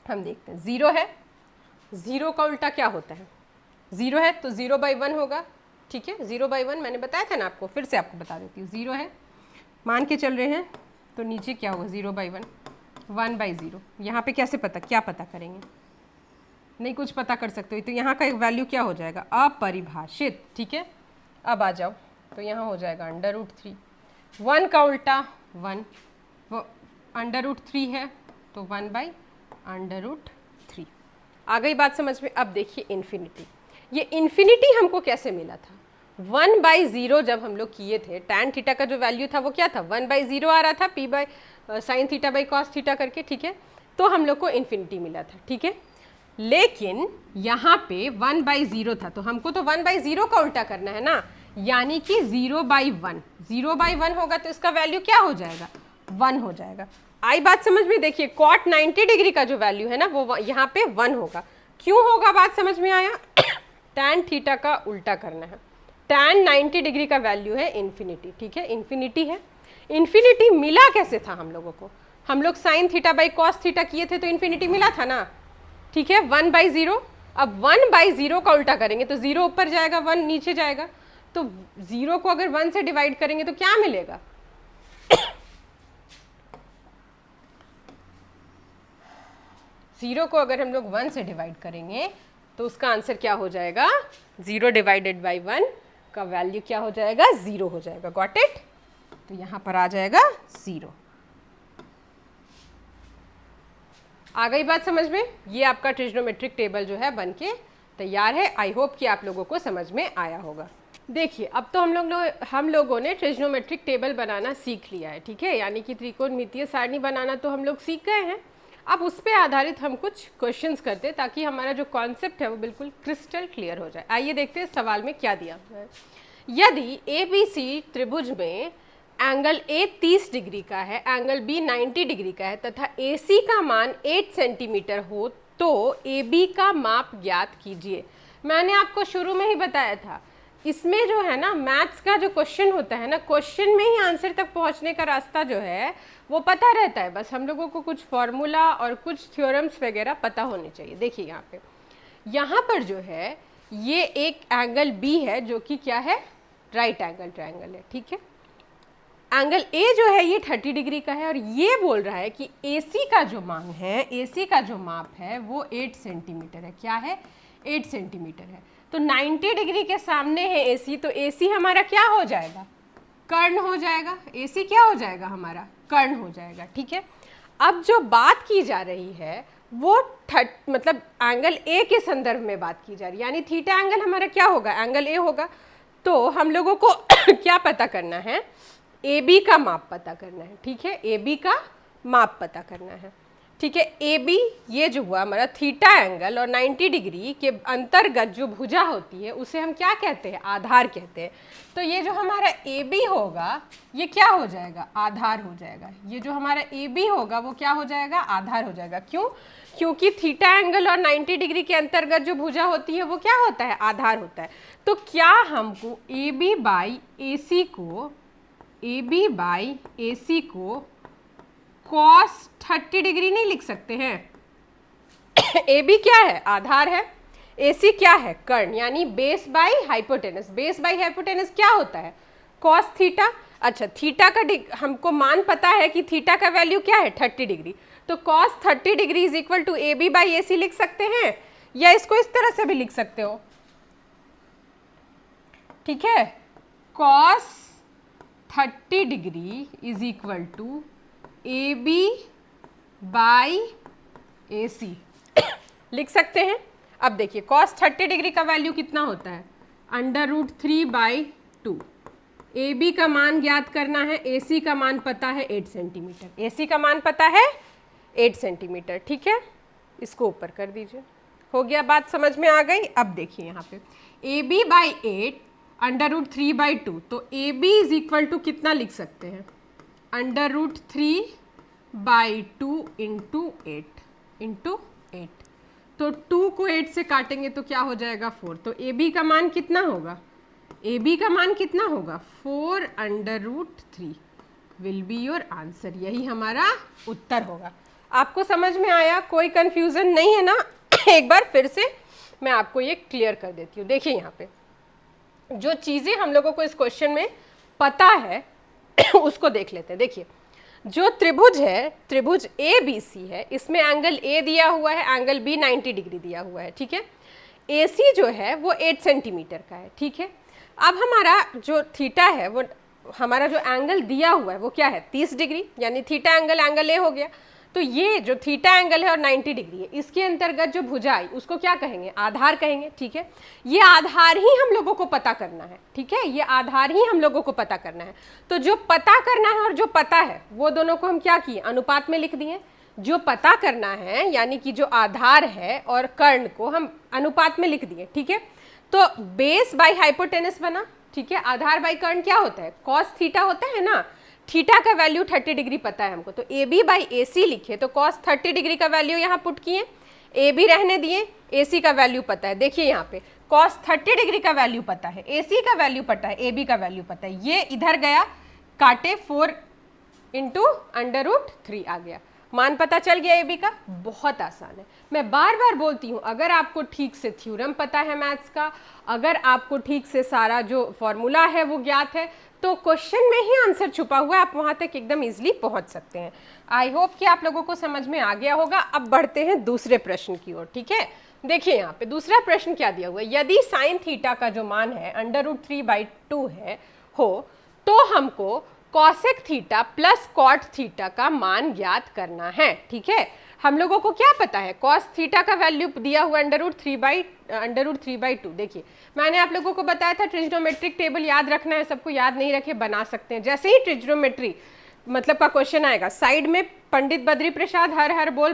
हम देखते हैं। 0 है, 0 का उल्टा क्या होता है, 0 है तो 0/1 होगा। ठीक है, 0/1 मैंने बताया था ना आपको, फिर से आपको बता देती हूँ। 0 है, मान के चल रहे हैं, तो नीचे क्या होगा 0/1, 1/0। यहाँ पे कैसे पता, क्या पता करेंगे, नहीं कुछ पता कर सकते हो, तो यहाँ का वैल्यू क्या हो जाएगा अपरिभाषित। ठीक है, अब आ जाओ, तो यहाँ हो जाएगा √3, 1 का उल्टा 1, वो √3 है तो 1/√3। आ गई बात समझ में। अब देखिए इन्फिनिटी, ये इन्फिनिटी हमको कैसे मिला था, 1/0 जब हम लोग किए थे, tan थीटा का जो वैल्यू था वो क्या था 1/0 आ रहा था, p/sin θ/cos थीटा करके। ठीक है, तो हम लोग को इन्फिनिटी मिला था। ठीक है, लेकिन यहाँ पे 1/0 था, तो हमको तो 1/0 का उल्टा करना है ना, यानी कि 0/1। 0/1 होगा तो इसका वैल्यू क्या हो जाएगा 1 हो जाएगा। आई बात समझ में। देखिए cot 90 डिग्री का जो वैल्यू है ना वो यहाँ पे 1 होगा। क्यों होगा, बात समझ में आया। tan थीटा का उल्टा करना है, tan 90 डिग्री का वैल्यू है इन्फिनिटी। ठीक है, इन्फिनिटी है। इन्फिनिटी मिला कैसे था हम लोगों को, हम लोग sin θ/cos थीटा किए थे तो इन्फिनिटी मिला था ना। ठीक है, 1/0। अब 1/0 का उल्टा करेंगे तो 0 ऊपर जाएगा, 1 नीचे जाएगा, तो 0 को अगर 1 से डिवाइड करेंगे तो क्या मिलेगा 0 को अगर हम लोग 1 से डिवाइड करेंगे तो उसका आंसर क्या हो जाएगा 0 डिवाइडेड बाई 1 का वैल्यू क्या हो जाएगा 0 हो जाएगा। Got it. तो यहाँ पर आ जाएगा 0। आ गई बात समझ में। ये आपका ट्रिग्नोमेट्रिक टेबल जो है बन के तैयार है। आई होप कि आप लोगों को समझ में आया होगा। देखिए अब तो हम लोगों ने ट्रिग्नोमेट्रिक टेबल बनाना सीख लिया है। ठीक है, यानी कि त्रिकोणमितीय सारणी बनाना तो हम लोग सीख गए हैं। अब उस पर आधारित हम कुछ क्वेश्चंस करते हैं ताकि हमारा जो कॉन्सेप्ट है वो बिल्कुल क्रिस्टल क्लियर हो जाए। आइए देखते हैं सवाल में क्या दिया है। यदि ABC त्रिभुज में एंगल A 30 डिग्री का है, एंगल B 90 डिग्री का है तथा AC का मान 8 सेंटीमीटर हो तो AB का माप ज्ञात कीजिए। मैंने आपको शुरू में ही बताया था इसमें जो है ना मैथ्स का जो क्वेश्चन होता है ना, क्वेश्चन में ही आंसर तक पहुंचने का रास्ता जो है वो पता रहता है, बस हम लोगों को कुछ फॉर्मूला और कुछ थ्योरम्स वगैरह पता होने चाहिए। देखिए यहाँ पर जो है ये एक एंगल बी है जो कि क्या है, राइट एंगल ट्रायंगल है, ठीक है। एंगल ए जो है ये 30 डिग्री का है और ये बोल रहा है कि AC का जो मान है, AC का जो माप है वो 8 सेंटीमीटर है। क्या है, 8 सेंटीमीटर है। तो 90 डिग्री के सामने है AC, तो AC हमारा क्या हो जाएगा, कर्ण हो जाएगा। AC क्या हो जाएगा हमारा, कर्ण हो जाएगा, ठीक है। अब जो बात की जा रही है वो मतलब एंगल ए के संदर्भ में बात की जा रही है, यानी थीटा एंगल हमारा क्या होगा, एंगल ए होगा। तो हम लोगों को क्या पता करना है, ए बी का माप पता करना है, ठीक है। ए बी का माप पता करना है, ठीक है। ए बी ये जो हुआ हमारा थीटा एंगल और 90 डिग्री के अंतर्गत जो भुजा होती है उसे हम क्या कहते हैं, आधार कहते हैं। तो ये जो हमारा ए बी होगा ये क्या हो जाएगा, आधार हो जाएगा। ये जो हमारा ए बी होगा वो क्या हो जाएगा, आधार हो जाएगा। क्यों, क्योंकि थीटा एंगल और 90 डिग्री के अंतर्गत जो भुजा होती है वो क्या होता है, आधार होता है। तो क्या हमको ए बी बाई ए सी को, ए बी बाई ए सी को cos 30 डिग्री नहीं लिख सकते हैं? ए बी क्या है, आधार है, ए सी क्या है, कर्ण, यानी base by hypotenuse. Base by hypotenuse क्या होता है, cos थीटा। अच्छा, थीटा का हमको मान पता है कि थीटा का वैल्यू क्या है, 30 डिग्री। तो cos 30 degree is equal to A B by A C लिख सकते हैं, या इसको इस तरह से भी लिख सकते हो, ठीक है। cos 30 degree is equal to A B by A C लिख सकते हैं। अब देखिए cos 30 डिग्री का वैल्यू कितना होता है, √3/2। ए बी का मान ज्ञात करना है, ए सी का मान पता है 8 सेंटीमीटर, ए सी का मान पता है 8 सेंटीमीटर, ठीक है। इसको ऊपर कर दीजिए, हो गया, बात समझ में आ गई। अब देखिए यहाँ पे ए बी बाई 8 √3/2, तो A B is equal to कितना लिख सकते हैं, √3/2 इंटू 8। तो 2 को 8 से काटेंगे तो क्या हो जाएगा, 4। तो ए बी का मान कितना होगा, ए बी का मान कितना होगा, 4√3 विल बी योर आंसर। यही हमारा उत्तर होगा। आपको समझ में आया, कोई कंफ्यूजन नहीं है ना? एक बार फिर से मैं आपको ये क्लियर कर देती हूँ। देखिए यहाँ पे जो चीज़ें हम लोगों को इस क्वेश्चन में पता है उसको देख लेते हैं। देखिए जो त्रिभुज है, त्रिभुज ए बी सी है, इसमें एंगल ए दिया हुआ है, एंगल बी 90 डिग्री दिया हुआ है, ठीक है। ए सी जो है वो 8 सेंटीमीटर का है, ठीक है। अब हमारा जो थीटा है, वो हमारा जो एंगल दिया हुआ है वो क्या है, 30 डिग्री, यानी थीटा एंगल ए हो गया। तो ये जो थीटा एंगल है और 90 डिग्री है, इसके अंतर्गत जो भुजा आई उसको क्या कहेंगे, आधार कहेंगे, ठीक है। ये आधार ही हम लोगों को पता करना है, ठीक है, ये आधार ही हम लोगों को पता करना है। तो जो पता करना है और जो पता है वो दोनों को हम क्या किए, अनुपात में लिख दिए। जो पता करना है यानी कि जो आधार है और कर्ण को हम अनुपात में लिख दिए, ठीक है। तो बेस बाई हाइपोटेनस बना, ठीक है। आधार बाई कर्ण क्या होता है, कॉस थीटा होता है ना। थीटा का वैल्यू 30 डिग्री पता है हमको, तो ए बी बाई ए सी लिखे, तो कॉस 30 डिग्री का वैल्यू यहाँ पुट किए, ए बी रहने दिए, ए सी का वैल्यू पता है। देखिए यहाँ पे कॉस 30 डिग्री का वैल्यू पता है, ए सी का वैल्यू पता है, ए बी का वैल्यू पता है। ये इधर गया, काटे 4 इंटू √3 आ गया, मान पता चल गया ए बी का। बहुत आसान है, मैं बार बार बोलती हूँ, अगर आपको ठीक से थ्योरम पता है मैथ्स का, अगर आपको ठीक से सारा जो फॉर्मूला है वो ज्ञात है, तो क्वेश्चन में ही आंसर छुपा हुआ है, आप वहाँ तक एकदम इजीली पहुँच सकते हैं। आई होप कि आप लोगों को समझ में आ गया होगा। अब बढ़ते हैं दूसरे प्रश्न की ओर, ठीक है। देखिए यहाँ पे दूसरा प्रश्न क्या दिया हुआ है, यदि साइन थीटा का जो मान है √3/2 है हो, तो हमको cosec theta plus cot theta का मान ज्ञात करना है, ठीक है। हम लोगों को क्या पता है, कॉस थीटा का वैल्यू दिया हुआ √3/2। देखिए मैंने आप लोगों को बताया था ट्रिग्नोमेट्रिक टेबल याद रखना है, सबको याद नहीं रखे बना सकते हैं। जैसे ही ट्रिग्नोमेट्री मतलब का क्वेश्चन आएगा, साइड में पंडित बद्री प्रसाद हर हर बोल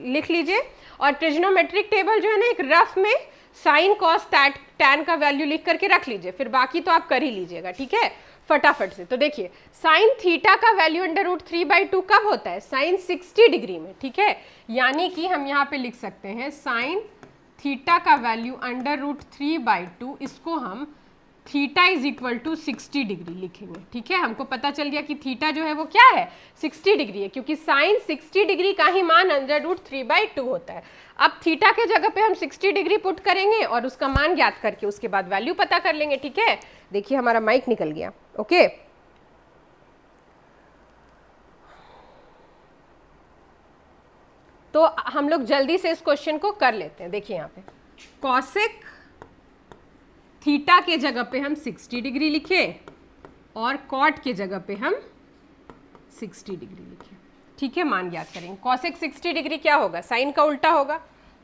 लिख लीजिए, और ट्रिग्नोमेट्रिक टेबल जो है ना एक रफ में साइन कॉस टैन का वैल्यू लिख करके रख लीजिए, फिर बाकी तो आप कर ही लीजिएगा, ठीक है, फटाफट से। तो देखिए साइन थीटा का वैल्यू √3/2 कब होता है, साइन 60 डिग्री में, ठीक है। यानी कि हम यहाँ पे लिख सकते हैं साइन थीटा का वैल्यू √3/2, इसको हम theta is equal to 60 degree लिखेंगे। ठीक है, हमको पता चल गया कि थीटा जो है वो क्या है, 60 डिग्री है, क्योंकि साइन 60 डिग्री का ही मान √3/2 होता है। अब थीटा के जगह पे हम 60 डिग्री पुट करेंगे और उसका मान ज्ञात करके उसके बाद वैल्यू पता कर लेंगे। ठीक है, देखिए हमारा माइक निकल गया। ओके, तो हम लोग जल्दी से इस क्वेश्चन को कर लेते हैं। देखिए यहाँ पे कॉसेक थीटा के जगह पे हम 60 डिग्री लिखे और कॉट के जगह पे हम 60 डिग्री लिखे। ठीक है, मान ज्ञात करेंगे। कॉसेक 60 डिग्री क्या होगा, साइन का उल्टा होगा,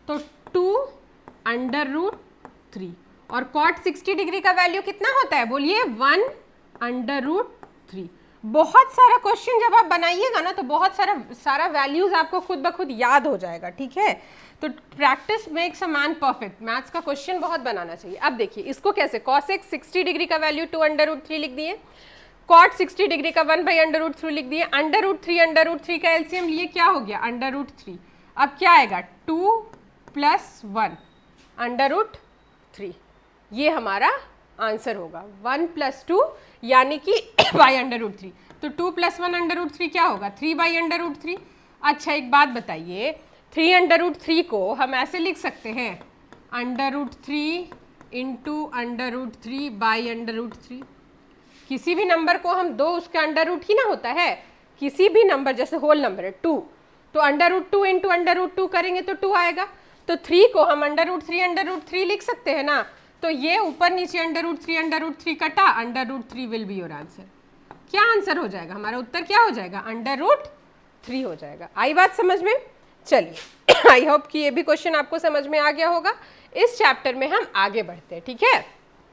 तो 2√3, और कॉट 60 डिग्री का वैल्यू कितना होता है, बोलिए 1√3। बहुत सारा क्वेश्चन जब आप बनाइएगा ना तो बहुत सारा वैल्यूज आपको खुद ब खुद याद हो जाएगा। ठीक है, तो practice makes a man perfect. Maths का क्वेश्चन बहुत बनाना चाहिए। अब देखिए इसको कैसे, कॉसेक 60 डिग्री का वैल्यू 2√3 लिख दिए, कॉट 60 डिग्री का 1/√3 लिख दिए, √3 का एलसीएम लिए, क्या हो गया √3। अब क्या आएगा 2 + 1 √3, ये हमारा आंसर होगा 1 + 2 यानी कि /√3। तो 2 + 1 √3 क्या होगा 3/√3। अच्छा एक बात बताइए, 3√3 को हम ऐसे लिख सकते हैं √3 × √3/√3। किसी भी नंबर को हम दो उसके अंडर रूट ही ना होता है, किसी भी नंबर जैसे होल नंबर है 2, तो √2 × √2 करेंगे तो 2 आएगा। तो 3 को हम √3 लिख सकते हैं ना, तो ये ऊपर नीचे √3 कटा, √3 विल बी योर आंसर। क्या आंसर हो जाएगा हमारा, उत्तर क्या हो जाएगा √3 हो जाएगा। आई बात समझ में? चलिए आई होप कि ये भी क्वेश्चन आपको समझ में आ गया होगा। इस चैप्टर में हम आगे बढ़ते हैं। ठीक है,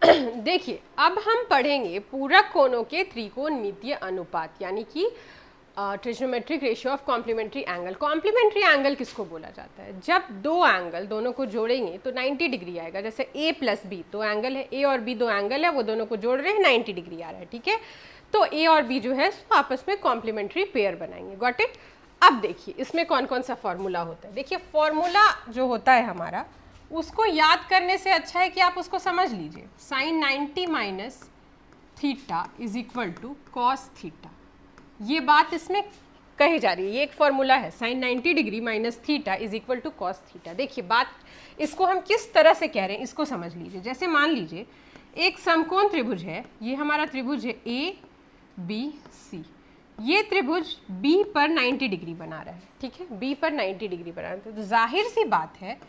देखिए अब हम पढ़ेंगे पूरक कोणों के त्रिकोणमितीय अनुपात, यानी कि trigonometric ratio of complementary angle. Complementary angle किसको बोला जाता है, जब दो एंगल दोनों को जोड़ेंगे तो 90 डिग्री आएगा। जैसे A + B दो एंगल है, A और B दो एंगल है, वो दोनों को जोड़ रहे हैं 90 डिग्री आ रहा है। ठीक है, तो A और B जो है वो आपस में कॉम्प्लीमेंट्री पेयर बनाएंगे। Got it. अब देखिए इसमें कौन कौन सा फॉर्मूला होता है। देखिए फॉर्मूला जो होता है हमारा, उसको याद करने से अच्छा है कि आप उसको समझ लीजिए। sin 90 - theta is equal to cos theta, ये बात इसमें कही जा रही है। ये एक फॉर्मूला है, sin 90 degree minus theta is equal to cos theta. देखिए बात इसको हम किस तरह से कह रहे हैं, इसको समझ लीजिए। जैसे मान लीजिए एक समकोण त्रिभुज है, ये हमारा त्रिभुज है ABC, ये त्रिभुज B पर 90 डिग्री बना रहा है। ठीक है, B पर 90 डिग्री बना रहा है, तो जाहिर सी बात है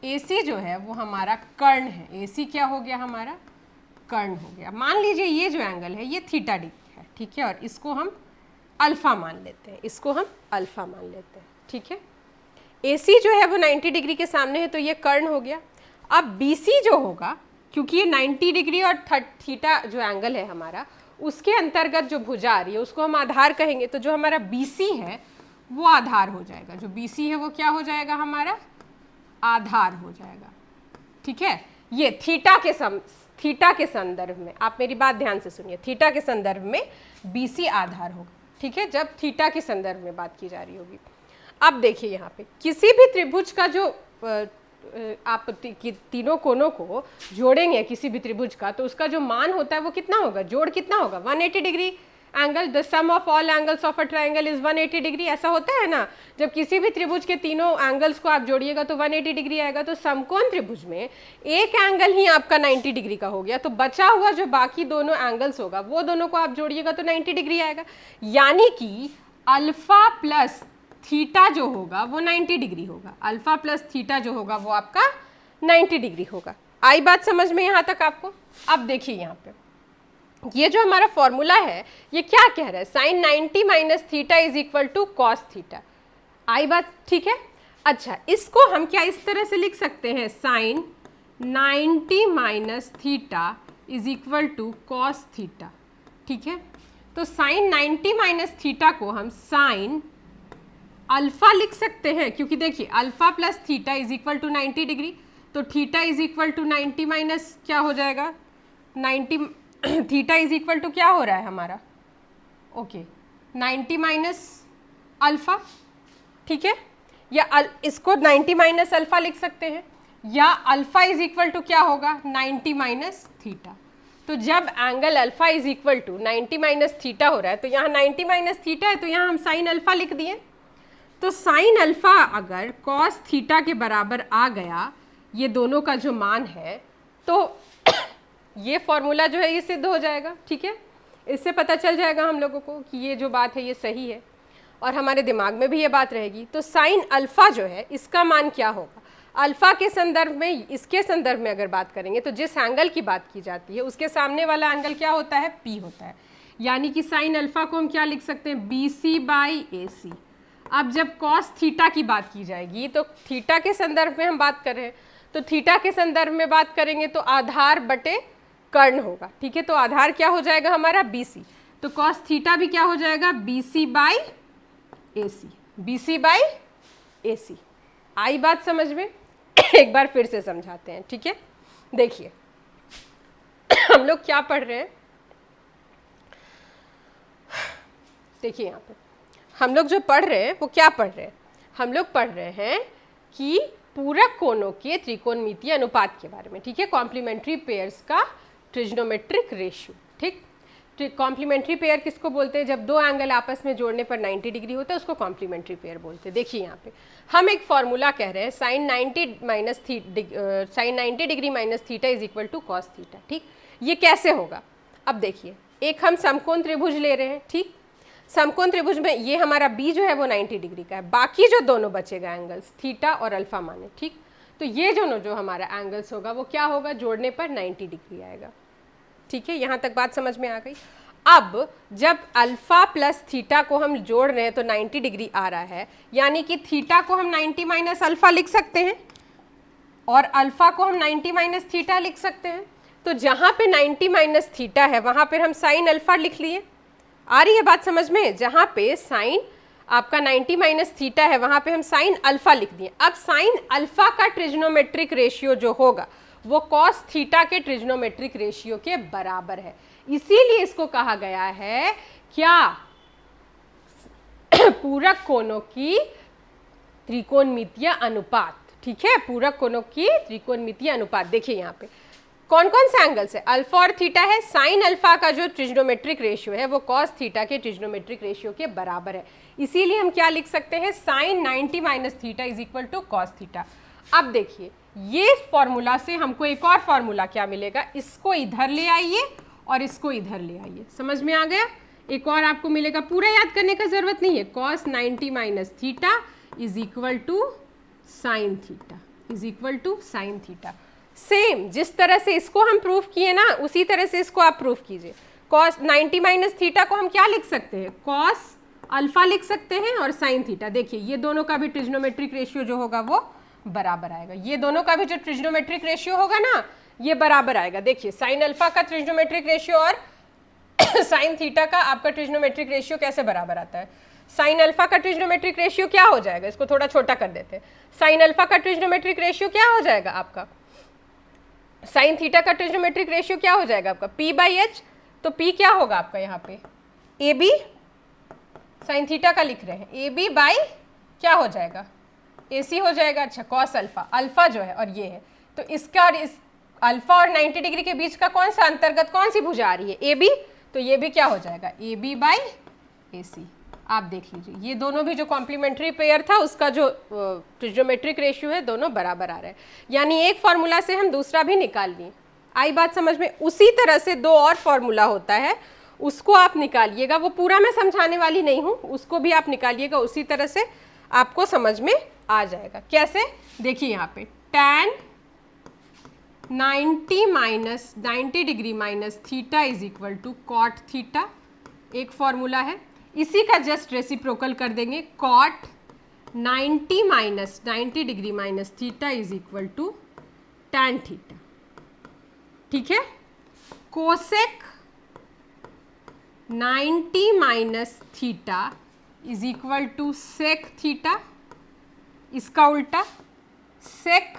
AC जो है वो हमारा कर्ण है। AC क्या हो गया हमारा, कर्ण हो गया। मान लीजिए ये जो एंगल है ये थीटा डिग्री है। ठीक है, और इसको हम अल्फा मान लेते हैं, इसको हम अल्फा मान लेते हैं। ठीक है, AC जो है वो 90 डिग्री के सामने है तो ये कर्ण हो गया। अब BC जो होगा, क्योंकि ये 90 डिग्री और थीटा जो एंगल है हमारा, उसके अंतर्गत जो भुजा आ रही है उसको हम आधार कहेंगे। तो जो हमारा BC है वो आधार हो जाएगा, जो BC है वो क्या हो जाएगा हमारा, आधार हो जाएगा। ठीक है, ये थीटा के संदर्भ में, आप मेरी बात ध्यान से सुनिए, थीटा के संदर्भ में BC आधार होगा। ठीक है, जब थीटा के संदर्भ में बात की जा रही होगी। अब देखिए यहाँ पे किसी भी त्रिभुज का जो आप तीनों कोनों को जोड़ेंगे किसी भी त्रिभुज का, तो उसका जो मान होता है वो कितना होगा, जोड़ कितना होगा 180 degree. Angle the sum of all angles of a triangle is 180 degree, ऐसा होता है ना। जब किसी भी त्रिभुज के तीनों एंगल्स को आप जोड़िएगा तो 180 डिग्री आएगा। तो समकोण त्रिभुज में एक एंगल ही आपका 90 डिग्री का हो गया, तो बचा हुआ जो बाकी दोनों एंगल्स होगा वो दोनों को आप जोड़िएगा तो 90 डिग्री आएगा। यानी कि अल्फा प्लस थीटा जो होगा वो 90 डिग्री होगा, अल्फा प्लस थीटा जो होगा वो आपका 90 डिग्री होगा। आई बात समझ में यहाँ तक आपको? अब देखिए यहाँ पे ये जो हमारा फॉर्मूला है ये क्या कह रहा है, sin 90 - theta is equal to cos theta. आई बात ठीक है? अच्छा, इसको हम क्या इस तरह से लिख सकते हैं, sin 90 - theta is equal to cos theta. ठीक है, तो sin 90 - थीटा को हम sin अल्फा लिख सकते हैं, क्योंकि देखिए alpha plus theta is equal to 90 degree, तो theta is equal to 90 minus क्या हो जाएगा 90, थीटा इज इक्वल टू क्या हो रहा है हमारा, ओके 90 माइनस अल्फा। ठीक है, या इसको 90 माइनस अल्फा लिख सकते हैं, या अल्फा इज इक्वल टू क्या होगा 90 माइनस थीटा। तो जब angle alpha is equal to 90 minus theta हो रहा है तो यहाँ 90 माइनस थीटा है तो यहाँ हम साइन अल्फा लिख दिए। तो साइन अल्फा अगर कॉस थीटा के बराबर आ गया, ये दोनों का जो मान है, तो ये फॉर्मूला जो है ये सिद्ध हो जाएगा। ठीक है, इससे पता चल जाएगा हम लोगों को कि ये जो बात है ये सही है और हमारे दिमाग में भी ये बात रहेगी। तो साइन अल्फा जो है इसका मान क्या होगा, अल्फा के संदर्भ में, इसके संदर्भ में अगर बात करेंगे तो जिस एंगल की बात की जाती है उसके सामने वाला एंगल क्या होता है, पी होता है। यानी कि साइन अल्फा को हम क्या लिख सकते हैं, बी सी बाई ए सी। अब जब कॉस थीटा की बात की जाएगी तो थीटा के संदर्भ में हम बात कर रहे हैं, तो थीटा के संदर्भ में बात करेंगे तो आधार बटे कर्ण होगा। ठीक है, तो आधार क्या हो जाएगा हमारा बी सी, तो कॉस थीटा भी क्या हो जाएगा B C by A C, B C by A C. आई बात समझ में? एक बार फिर से समझाते हैं। ठीक है, देखिए हम लोग क्या पढ़ रहे हैं, देखिए यहाँ पे हम लोग जो पढ़ रहे हैं वो क्या पढ़ रहे हैं, हम लोग पढ़ रहे हैं कि पूरक कोणों के त्रिकोणमितीय अनुपात के बारे में। ठीक है, कॉम्प्लीमेंट्री पेयर्स का ट्रिग्नोमेट्रिक रेशियो। ठीक, कॉम्प्लीमेंट्री पेयर किसको बोलते हैं, जब दो एंगल आपस में जोड़ने पर 90 डिग्री होता है उसको कॉम्प्लीमेंट्री पेयर बोलते हैं। देखिए यहाँ पे हम एक फॉर्मूला कह रहे हैं sine 90 degree minus theta is equal to cos theta. ठीक, ये कैसे होगा, अब देखिए एक हम समकोण त्रिभुज ले रहे हैं। ठीक, समकोण त्रिभुज में ये हमारा बी जो है वो 90 डिग्री का है, बाकी जो दोनों बचेगा एंगल्स थीटा और अल्फा माने। ठीक, तो ये जो हमारा एंगल्स होगा वो क्या होगा, जोड़ने पर 90 डिग्री आएगा। ठीक है, यहाँ तक बात समझ में आ गई। अब जब अल्फा प्लस थीटा को हम जोड़ रहे हैं तो 90 डिग्री आ रहा है, यानी कि थीटा को हम 90 माइनस अल्फा लिख सकते हैं और अल्फा को हम 90 माइनस थीटा लिख सकते हैं। तो जहाँ पे 90 माइनस थीटा है वहाँ पर हम साइन अल्फा लिख लिए। आ रही है बात समझ में? जहाँ पे साइन आपका 90 माइनस थीटा है वहाँ पे हम साइन अल्फा लिख दिए। अब साइन अल्फा का ट्रिग्नोमेट्रिक रेशियो जो होगा वो कॉस थीटा के ट्रिग्नोमेट्रिक रेशियो के बराबर है, इसीलिए इसको कहा गया है क्या, पूरक कोणों की त्रिकोणमितीय अनुपात। ठीक है, पूरक कोणों की त्रिकोणमितीय अनुपात। देखिए यहाँ पे कौन कौन से एंगल्स है, अल्फा और थीटा है। साइन अल्फा का जो ट्रिग्नोमेट्रिक रेशियो है वो कॉस थीटा के ट्रिग्नोमेट्रिक रेशियो के बराबर है, इसीलिए हम क्या लिख सकते हैं, sine 90 minus theta is equal to cos theta. अब देखिए ये फॉर्मूला से हमको एक और फॉर्मूला क्या मिलेगा, इसको इधर ले आइए और इसको इधर ले आइए, समझ में आ गया। एक और आपको मिलेगा, पूरा याद करने का जरूरत नहीं है, cos 90 minus theta is equal to sine theta, is equal to sine theta. Same जिस तरह से इसको हम प्रूफ किए ना उसी तरह से इसको आप प्रूफ कीजिए। कॉस 90 माइनस थीटा को हम क्या लिख सकते हैं, कॉस अल्फा लिख सकते हैं और साइन थीटा। देखिए ये दोनों का भी ट्रिग्नोमेट्रिक रेशियो जो होगा वो बराबर आएगा, ये दोनों का भी जो ट्रिग्नोमेट्रिक रेशियो होगा ना ये बराबर आएगा। देखिए साइन अल्फा का ट्रिग्नोमेट्रिक रेशियो और साइन थीटा का आपका ट्रिग्नोमेट्रिक रेशियो कैसे बराबर आता है, साइन अल्फा का ट्रिग्नोमेट्रिक रेशियो क्या हो जाएगा, इसको थोड़ा छोटा कर देते हैं। साइन अल्फा का ट्रिग्नोमेट्रिक रेशियो क्या हो जाएगा आपका, साइन थीटा का ट्रिग्नोमेट्रिक रेशियो क्या हो जाएगा आपका P बाई एच। तो P क्या होगा आपका यहाँ पे, ए बी, साइन थीटा का लिख रहे हैं, ए बी बाई क्या हो जाएगा, ए सी हो जाएगा। अच्छा, कॉस अल्फा, अल्फा जो है और ये है, तो इसका और इस अल्फा और 90 डिग्री के बीच का कौन सा अंतर्गत कौन सी भुजा आ रही है, ए बी, तो ये भी क्या हो जाएगा, ए बी बाई ए सी। आप देख लीजिए ये दोनों भी जो कॉम्प्लीमेंट्री पेयर था उसका जो ट्रिग्नोमेट्रिक रेशियो है दोनों बराबर आ रहे हैं, यानी एक फॉर्मूला से हम दूसरा भी निकाल लिए। आई बात समझ में? उसी तरह से दो और फॉर्मूला होता है, उसको आप निकालिएगा, वो पूरा मैं समझाने वाली नहीं हूँ, उसको भी आप निकालिएगा, उसी तरह से आपको समझ में आ जाएगा। कैसे, देखिए यहाँ पे tan 90 degree minus theta is equal to cot theta, एक फॉर्मूला है, इसी का जस्ट रेसिप्रोकल कर देंगे, cot 90 degree minus theta is equal to tan theta. ठीक है, cosec 90 minus theta is equal to sec theta, इसका उल्टा sec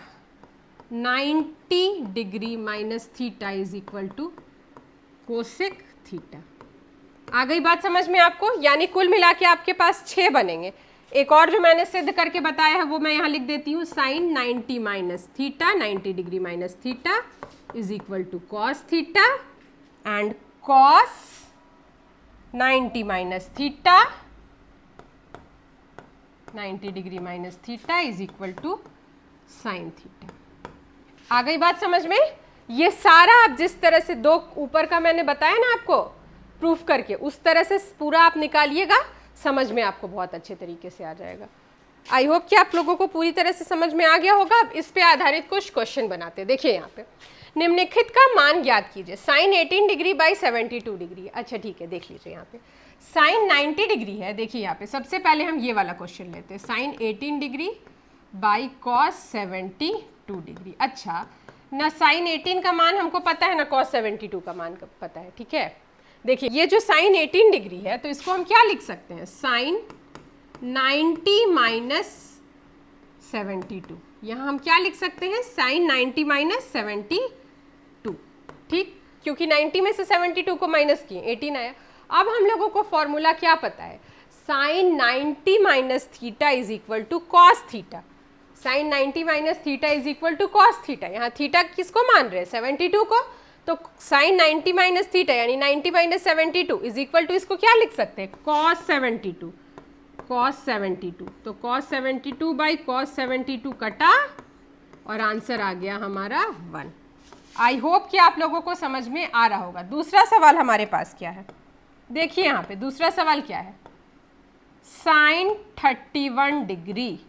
90 degree minus theta is equal to cosec theta. आ गई बात समझ में आपको? यानी कुल मिला के आपके पास 6 बनेंगे, एक और जो मैंने सिद्ध करके बताया है वो मैं यहाँ लिख देती हूँ, sine 90 minus theta, 90 degree minus theta is equal to cos theta, and cos 90 minus theta, 90 degree minus theta is equal to sine theta. आ गई बात समझ में? ये सारा आप जिस तरह से दो ऊपर का मैंने बताया ना आपको प्रूफ करके, उस तरह से पूरा आप निकालिएगा, समझ में आपको बहुत अच्छे तरीके से आ जाएगा। आई होप कि आप लोगों को पूरी तरह से समझ में आ गया होगा। अब इस पे आधारित कुछ क्वेश्चन बनाते हैं। देखिए यहाँ पे निम्नलिखित का मान ज्ञात कीजिए, साइन 18 डिग्री बाई 72 डिग्री। अच्छा ठीक है, देख लीजिए यहाँ पे साइन 90 डिग्री है। देखिए यहाँ पे सबसे पहले हम ये वाला क्वेश्चन लेते हैं, sine 18 degree by cos 72 degree. अच्छा, ना साइन 18 का मान हमको पता है, ना कॉस 72 का मान पता है। ठीक है, देखिए ये जो साइन 18 डिग्री है तो इसको हम क्या लिख सकते हैं, साइन 90 माइनस 72। यहाँ हम क्या लिख सकते हैं, साइन 90 माइनस 72। ठीक, क्योंकि 90 में से 72 को माइनस किए 18 आया। अब हम लोगों को फॉर्मूला क्या पता है, sine 90 minus theta is equal to cos theta. Sine 90 minus theta is equal to cos theta. यहाँ थीटा किसको मान रहे हैं, 72 को, तो साइन 90 माइनस थीटा यानी 90 माइनस 72 इज इक्वल टू इसको क्या लिख सकते हैं, कॉस 72। कॉस 72, तो कॉस 72 बाई कॉस 72 कटा और आंसर आ गया हमारा 1। आई होप कि आप लोगों को समझ में आ रहा होगा। दूसरा सवाल हमारे पास क्या है, देखिए यहाँ पे दूसरा सवाल क्या है, sine 31 degree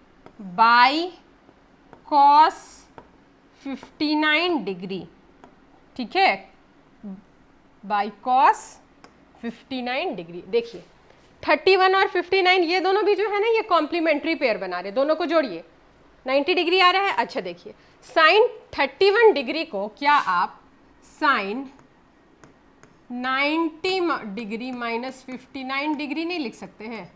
by cos 59 degree. ठीक है, बाई कॉस 59 डिग्री। देखिए 31 और 59 ये दोनों भी जो है ना ये कॉम्प्लीमेंट्री पेयर बना रहे, दोनों को जोड़िए, 90 डिग्री आ रहा है। अच्छा देखिए साइन 31 डिग्री को क्या आप साइन 90 डिग्री माइनस 59 डिग्री नहीं लिख सकते हैं?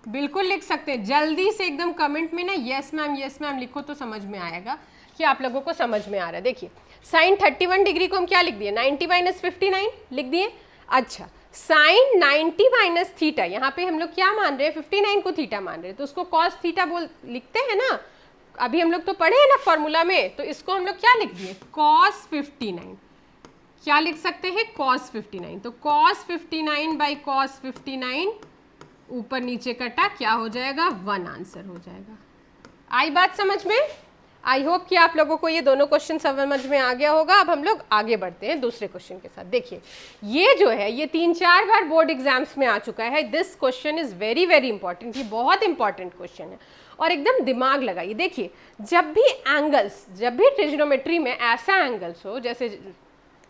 बिल्कुल लिख सकते हैं। जल्दी से एकदम कमेंट में ना यस मैम लिखो तो समझ में आएगा कि आप लोगों को समझ में आ रहा है। देखिए साइन 31 डिग्री को हम क्या लिख दिए, 90 माइनस 59 लिख दिए। अच्छा, साइन 90 माइनस थीटा, यहाँ पे हम लोग क्या मान रहे हैं, 59 को थीटा मान रहे हैं, तो उसको कॉस थीटा बोल लिखते हैं ना, अभी हम लोग तो पढ़े हैं ना फॉर्मूला में, तो इसको हम लोग क्या लिख दिए, कॉस 59। क्या लिख सकते हैं, कॉस 59। तो कॉस 59 बाई कॉस 59 ऊपर नीचे कटा क्या हो जाएगा, 1 आंसर हो जाएगा। आई बात समझ में? आई होप कि आप लोगों को ये दोनों क्वेश्चन समझ में आ गया होगा। अब हम लोग आगे बढ़ते हैं दूसरे क्वेश्चन के साथ। देखिए ये जो है ये 3-4 बार बोर्ड एग्जाम्स में आ चुका है। This question is very very important, ये बहुत इंपॉर्टेंट क्वेश्चन है और एकदम दिमाग लगाइए। देखिए जब भी एंगल्स, जब भी ट्रिग्नोमेट्री में ऐसा एंगल्स हो जैसे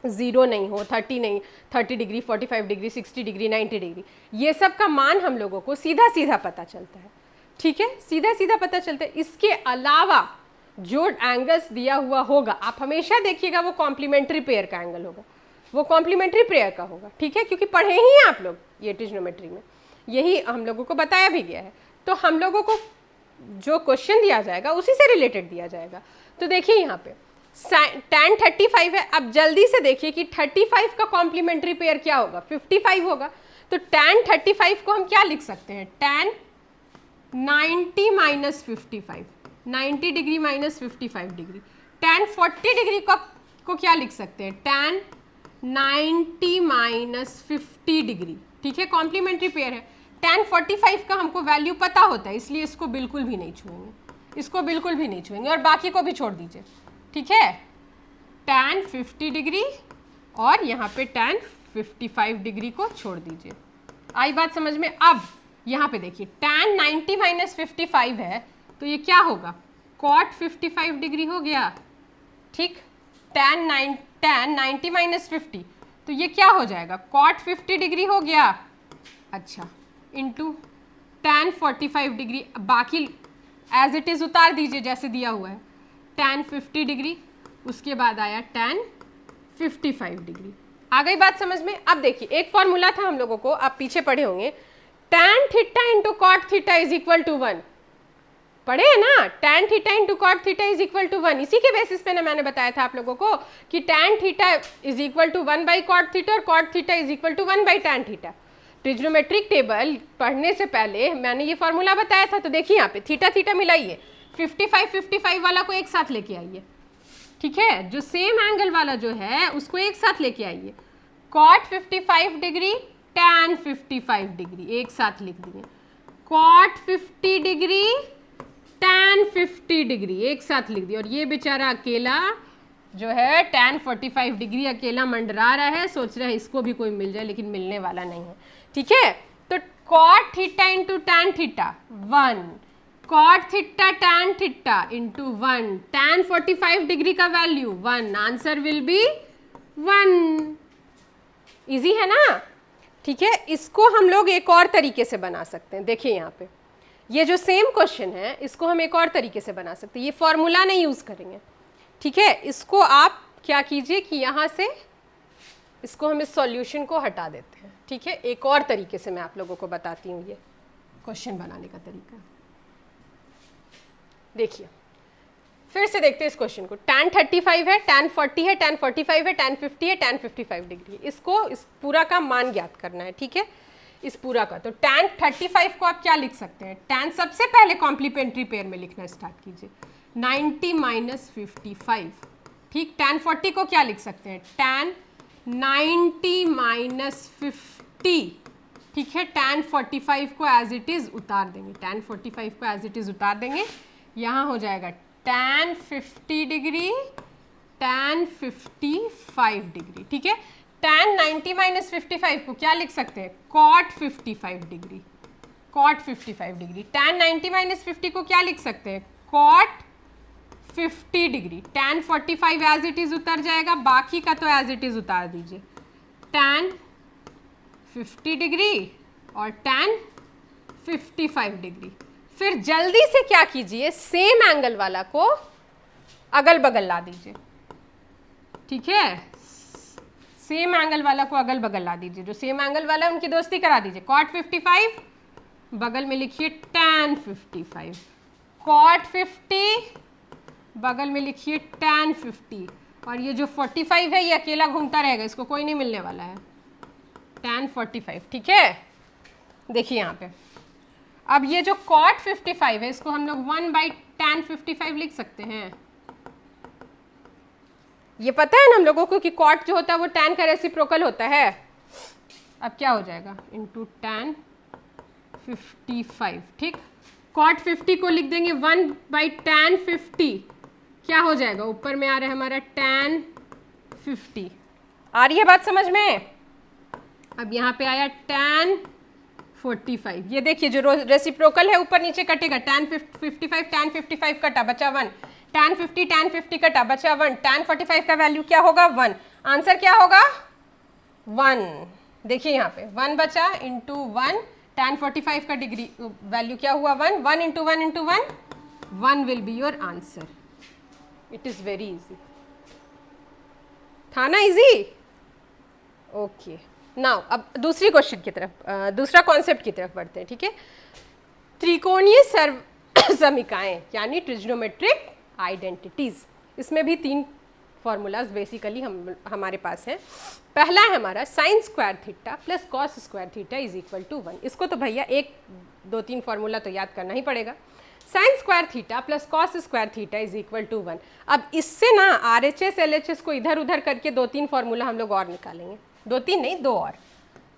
0 नहीं हो, 30 नहीं, 30 डिग्री, 45 डिग्री, 60 डिग्री, 90 डिग्री, ये सब का मान हम लोगों को सीधा सीधा पता चलता है। ठीक है, सीधा सीधा पता चलता है। इसके अलावा जो एंगल्स दिया हुआ होगा आप हमेशा देखिएगा वो कॉम्प्लीमेंट्री पेयर का एंगल होगा, वो कॉम्प्लीमेंट्री पेयर का होगा। ठीक है, क्योंकि पढ़े ही हैं आप लोग ये ट्रिग्नोमेट्री में, यही हम लोगों को बताया भी गया है। तो हम लोगों को जो क्वेश्चन दिया जाएगा उसी से रिलेटेड दिया जाएगा। तो देखिए यहाँ पे tan 35 है। अब जल्दी से देखिए कि 35 का कॉम्प्लीमेंट्री पेयर क्या होगा, 55 होगा। तो tan 35 को हम क्या लिख सकते हैं, tan 90 minus 55, 90 degree minus 55 degree. tan 40 degree को क्या लिख सकते हैं, tan 90 माइनस 50 डिग्री। ठीक है, कॉम्प्लीमेंट्री पेयर है। tan 45 का हमको वैल्यू पता होता है, इसलिए इसको बिल्कुल भी नहीं छुएंगे, इसको बिल्कुल भी नहीं छुएंगे और बाकी को भी छोड़ दीजिए। ठीक है, tan 50 डिग्री और यहाँ पे tan 55 डिग्री को छोड़ दीजिए। आई बात समझ में? अब यहाँ पे देखिए tan 90 माइनस 55 है तो ये क्या होगा, cot 55 डिग्री हो गया। ठीक, tan 90 माइनस 50 तो ये क्या हो जाएगा, cot 50 डिग्री हो गया। अच्छा, इंटू tan 45 डिग्री, बाकी एज इट इज़ उतार दीजिए जैसे दिया हुआ है, tan 50 डिग्री, उसके बाद आया tan 55 डिग्री। आ गई बात समझ में? अब देखिए एक फॉर्मूला था हम लोगों को, आप पीछे पढ़े होंगे, tan theta into cot theta is equal to 1। पढ़े है ना, tan theta into cot theta is equal to 1। इसी के बेसिस पे ना मैंने बताया था आप लोगों को कि tan theta is equal to 1 by cot theta और cot theta is equal to 1 by tan theta. Trigonometric table पढ़ने से पहले मैंने ये फार्मूला बताया था, तो देखिए यहाँ पे थीटा थीटा मिलाइए, 55 वाला को एक साथ लेके आइए, ठीक है, जो सेम एंगल वाला जो है उसको एक साथ लेके आइए, cot 55 डिग्री tan 55 डिग्री एक साथ लिख दिए, cot 50 डिग्री tan 50 डिग्री एक साथ लिख दिया, और ये बेचारा अकेला जो है tan 45 डिग्री अकेला मंडरा रहा है, सोच रहा है इसको भी कोई मिल जाए, लेकिन मिलने वाला नहीं है, ठीक है। तो cot theta into tan theta 1, cot theta tan theta into 1, tan 45 degree का value 1, answer will be 1। Easy है ना, ठीक है। इसको हम लोग एक और तरीके से बना सकते हैं, देखिए यहाँ पे ये जो सेम क्वेश्चन है इसको हम एक और तरीके से बना सकते हैं, ये फॉर्मूला नहीं यूज़ करेंगे, ठीक है। इसको आप क्या कीजिए कि यहाँ से इसको हम इस सॉल्यूशन को हटा देते हैं, ठीक है। एक और तरीके से मैं आप लोगों को बताती हूँ ये क्वेश्चन बनाने का तरीका। देखिए फिर से देखते हैं इस क्वेश्चन को, tan 35 है, tan 40 है, tan 45 है, tan 50 है, tan 55 डिग्री, इसको इस पूरा का मान ज्ञात करना है, ठीक है, इस पूरा का। तो tan 35 को आप क्या लिख सकते हैं, tan सबसे पहले कॉम्प्लीमेंट्री पेयर में लिखना स्टार्ट कीजिए, 90 माइनस 55, ठीक। tan 40 को क्या लिख सकते हैं, tan 90 माइनस 50, ठीक है। tan 45 को एज इट इज़ उतार देंगे, tan 45 को एज इट इज़ उतार देंगे, यहाँ हो जाएगा tan 50 डिग्री tan 55 डिग्री, ठीक है। tan 90 माइनस 55 को क्या लिख सकते हैं, cot 55 degree, cot 55 degree. tan 90 minus 50 को क्या लिख सकते हैं, cot 50 degree. tan 45 as it is उतर जाएगा, बाकी का तो एज इट इज़ उतार दीजिए, tan 50 डिग्री और tan 55 डिग्री। फिर जल्दी से क्या कीजिए, सेम एंगल वाला को अगल बगल ला दीजिए, ठीक है, सेम एंगल वाला को अगल बगल ला दीजिए, जो सेम एंगल वाला है उनकी दोस्ती करा दीजिए, cot 55 बगल में लिखिए tan 55, cot 50 बगल में लिखिए tan 50, और ये जो 45 है ये अकेला घूमता रहेगा, इसको कोई नहीं मिलने वाला है, tan 45, ठीक है। देखिए यहाँ पे अब ये जो cot 55 है इसको हम लोग 1/tan 55 लिख सकते हैं, ये पता है ना हम लोगों को कि cot जो होता है वो tan का रेसिप्रोकल होता है। अब क्या हो जाएगा, इंटू tan 55, ठीक। cot 50 को लिख देंगे 1/tan 50, क्या हो जाएगा, ऊपर में आ रहा है हमारा tan 50, आ रही है बात समझ में। अब यहाँ पे आया tan 45, ये देखिए जो रेसिप्रोकल है ऊपर नीचे कटेगा, tan 55 कटा बचा 1, tan 50 कटा बचा 1, tan 45 का वैल्यू क्या होगा 1, आंसर क्या होगा 1। देखिए यहाँ पे 1 बचा इंटू 1, tan 45 का डिग्री वैल्यू क्या हुआ 1, 1 into 1 into 1, 1 will be your answer. It is very easy, था ना इजी, ओके। नाउ अब दूसरी क्वेश्चन की तरफ, दूसरा कॉन्सेप्ट की तरफ बढ़ते हैं, ठीक है। त्रिकोणीय समीकरण यानी ट्रिग्नोमेट्रिक आइडेंटिटीज, इसमें भी 3 फॉर्मूलाज बेसिकली हमारे पास हैं। पहला है हमारा sine square theta plus cos square theta is equal to 1, इसको तो भैया 1 2 3 फॉर्मूला तो याद करना ही पड़ेगा। Sine square theta plus cos square theta is equal to 1। अब इससे ना RHS LHS को इधर उधर करके 2-3 फॉर्मूला हम लोग और निकालेंगे, 2-3 नहीं 2 और।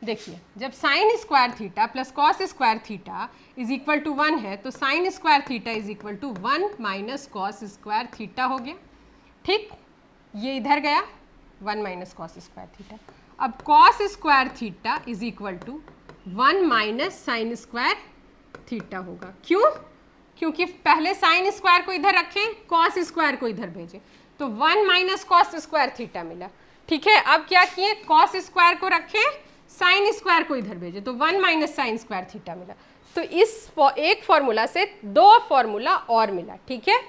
देखिए जब sine square theta plus cos square theta is equal to 1 है तो sine square theta is equal to 1 minus cos square theta हो गया, ठीक। ये इधर गया 1 माइनस कॉस स्क्वायर थीटा। अब cos square theta is equal to 1 minus sine square theta होगा। क्यों? क्योंकि पहले साइन स्क्वायर को इधर रखें, कॉस स्क्वायर को इधर भेजें, तो 1 माइनस कॉस स्क्वायर थीटा मिला, ठीक है। अब क्या किए, कॉस स्क्वायर को रखें, साइन स्क्वायर को इधर भेजें, तो 1 माइनस साइन स्क्वायर थीटा मिला। तो इस एक फॉर्मूला से 2 फॉर्मूला और मिला, ठीक है।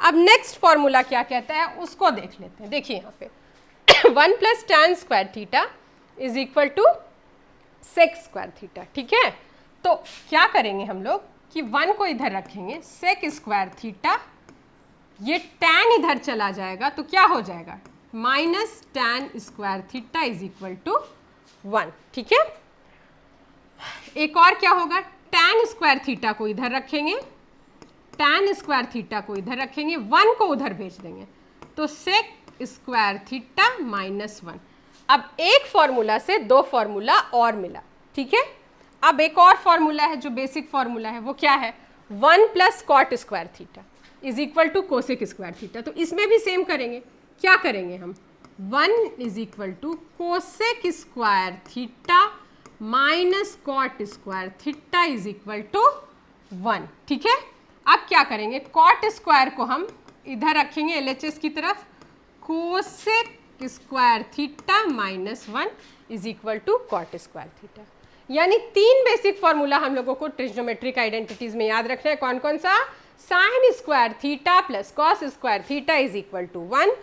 अब नेक्स्ट फॉर्मूला क्या कहता है उसको देख लेते हैं। देखिए यहाँ पे 1 plus tan square theta is equal to sec square theta, ठीक है। तो क्या करेंगे हम लोग कि 1 को इधर रखेंगे, सेक स्क्वायर थीटा, ये tan इधर चला जाएगा तो क्या हो जाएगा, minus tan square theta is equal to 1, ठीक है। एक और क्या होगा, tan स्क्वायर थीटा को इधर रखेंगे, tan स्क्वायर थीटा को इधर रखेंगे, 1 को उधर भेज देंगे, तो sec स्क्वायर थीटा -1। अब एक फॉर्मूला से 2 फॉर्मूला और मिला, ठीक है। अब एक और फॉर्मूला है जो बेसिक फॉर्मूला है, वो क्या है, 1 + cot square theta is equal to cosec square theta. तो इसमें भी सेम करेंगे, क्या करेंगे हम, 1 = cosec square theta minus cot square theta is equal to 1, ठीक है। अब क्या करेंगे, कॉट स्क्वायर को हम इधर रखेंगे LHS की तरफ, cosec square theta -1 is equal to cot square theta. यानी 3 बेसिक फॉर्मूला हम लोगों को ट्रिग्नोमेट्रिक आइडेंटिटीज में याद रखना है। कौन कौन सा, sine square theta plus cos square theta is equal to 1,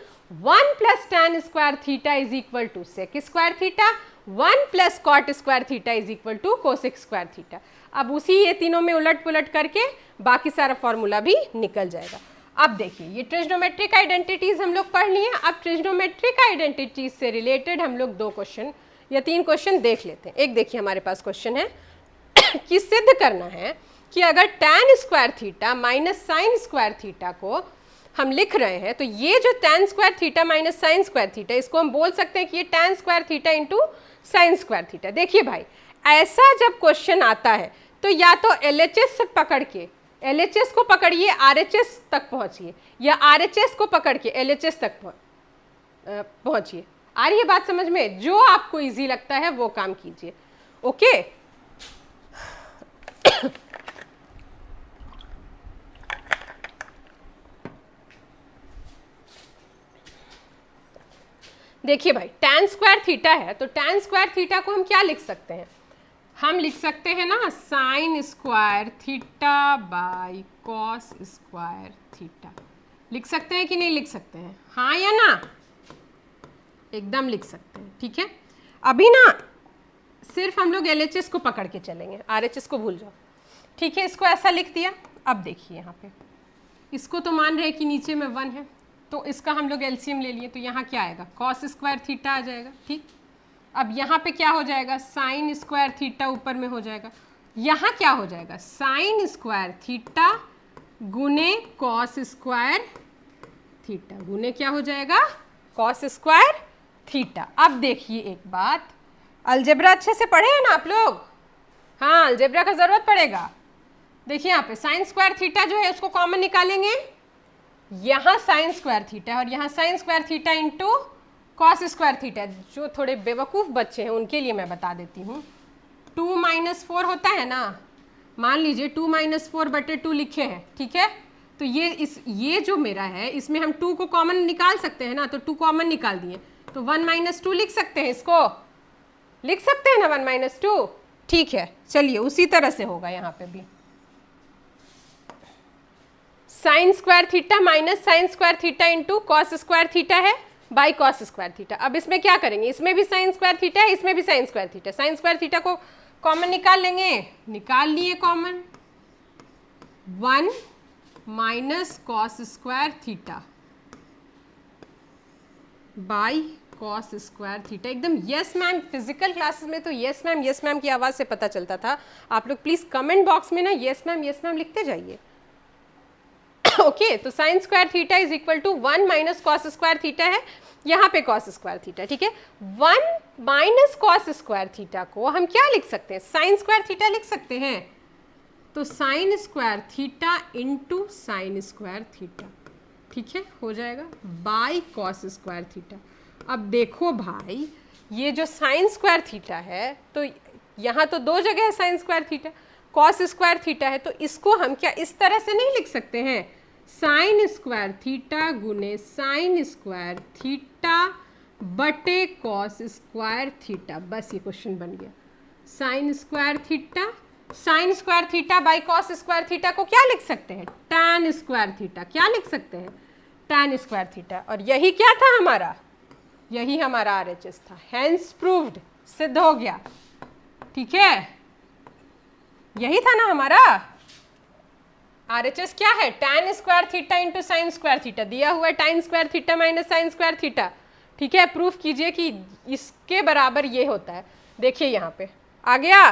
1 + tan square theta is equal to sec square theta, 1 + cot square theta is equal to cosec square theta. अब उसी ये तीनों में उलट पुलट करके बाकी सारा फॉर्मूला भी निकल जाएगा। अब देखिए ये ट्रिग्नोमेट्रिक आइडेंटिटीज हम लोग पढ़ लिए। अब ट्रिग्नोमेट्रिक आइडेंटिटीज से रिलेटेड हम लोग 2 क्वेश्चन या 3 क्वेश्चन देख लेते हैं। एक देखिए हमारे पास क्वेश्चन है कि सिद्ध करना है कि अगर tan square theta minus sine square theta को हम लिख रहे हैं, तो ये जो tan square theta minus sine square theta, इसको हम बोल सकते हैं कि ये tan square theta into sine square theta. देखिए भाई, ऐसा जब क्वेश्चन आता है तो या तो LHS से पकड़ के, LHS को पकड़िए RHS तक पहुंचिए, या RHS को पकड़ के LHS तक पहुंचिए। आ रही है बात समझ में, जो आपको इजी लगता है वो काम कीजिए, ओके। देखिए भाई, tan स्क्वायर थीटा है, तो tan स्क्वायर थीटा को हम क्या लिख सकते हैं, हम लिख सकते हैं ना sine square theta by cos square theta. लिख सकते हैं कि नहीं लिख सकते हैं, हाँ या ना, एकदम लिख सकते हैं, ठीक है। अभी ना सिर्फ हम लोग LHS को पकड़ के चलेंगे, RHS को भूल जाओ, ठीक है। इसको ऐसा लिख दिया। अब देखिए यहाँ पे इसको तो मान रहे हैं कि नीचे में 1 है, तो इसका हम लोग LCM ले लिए, तो यहाँ क्या आएगा, कॉस स्क्वायर थीटा आ जाएगा, ठीक। अब यहाँ पे क्या हो जाएगा, साइन स्क्वायर थीटा ऊपर में हो जाएगा, यहाँ क्या हो जाएगा, साइन स्क्वायर थीटा गुने कॉस स्क्वायर थीटा, गुने क्या हो जाएगा, कॉस स्क्वायर थीटा। अब देखिए एक बात, अलजेब्रा अच्छे से पढ़े हैं ना आप लोग, हाँ अलजेब्रा का जरूरत पड़ेगा। देखिए यहाँ पे साइन स्क्वायर थीटा जो है उसको कॉमन निकालेंगे, यहाँ साइन स्क्वायर थीटा और यहाँ sign square theta into cos square theta. जो थोड़े बेवकूफ़ बच्चे हैं उनके लिए मैं बता देती हूँ, 2 - 4 होता है ना, मान लीजिए 2 - 4/2 लिखे हैं, ठीक है। तो ये जो मेरा है इसमें हम 2 को कॉमन निकाल सकते हैं ना, तो 2 कॉमन निकाल दिए, तो 1 - 2 लिख सकते हैं, इसको लिख सकते हैं ना 1 - 2, ठीक है। चलिए उसी तरह से होगा यहाँ पे भी, sign square theta minus sine square theta into cos square theta है बाई कॉस स्क्वायर थीटा। अब इसमें क्या करेंगे, इसमें भी साइन स्क्वायर थीटा है, इसमें भी sign square theta, sign square theta को कॉमन निकाल लेंगे, निकाल लिए common, 1 minus cos square theta by cos square theta. एकदम यस मैम, फिजिकल क्लासेस में तो यस मैम की आवाज़ से पता चलता था। आप लोग प्लीज़ कमेंट बॉक्स में ना यस मैम लिखते जाइए, ओके। तो sine square theta is equal to 1 minus cos square theta है, यहाँ पे कॉस स्क्वायर थीटा, ठीक है। 1 माइनस कॉस स्क्वायर थीटा को हम क्या लिख सकते हैं, साइन स्क्वायर थीटा लिख सकते हैं, तो sine square theta into sine square theta, ठीक है, हो जाएगा बाई कॉस स्क्वायर थीटा। अब देखो भाई, ये जो साइन स्क्वायर थीटा है, तो यहाँ तो 2 जगह है sign square theta, cos square theta है, तो इसको हम क्या इस तरह से नहीं लिख सकते हैं, साइन स्क्वायर थीटा गुने साइन स्क्वायर थीटा बटे कॉस स्क्वायर थीटा। बस ये क्वेश्चन बन गया, sign square theta by cos square theta को क्या लिख सकते हैं, tan स्क्वायर थीटा, क्या लिख सकते हैं, tan स्क्वायर थीटा। और यही क्या था हमारा, यही हमारा RHS था, हैंस प्रूव्ड, सिद्ध हो गया, ठीक है, यही था ना हमारा RHS। क्या है, tan square theta into sine square theta, दिया हुआ है tan square theta minus sine square theta, ठीक है। प्रूफ कीजिए कि इसके बराबर ये होता है। देखिए यहाँ पे आ गया,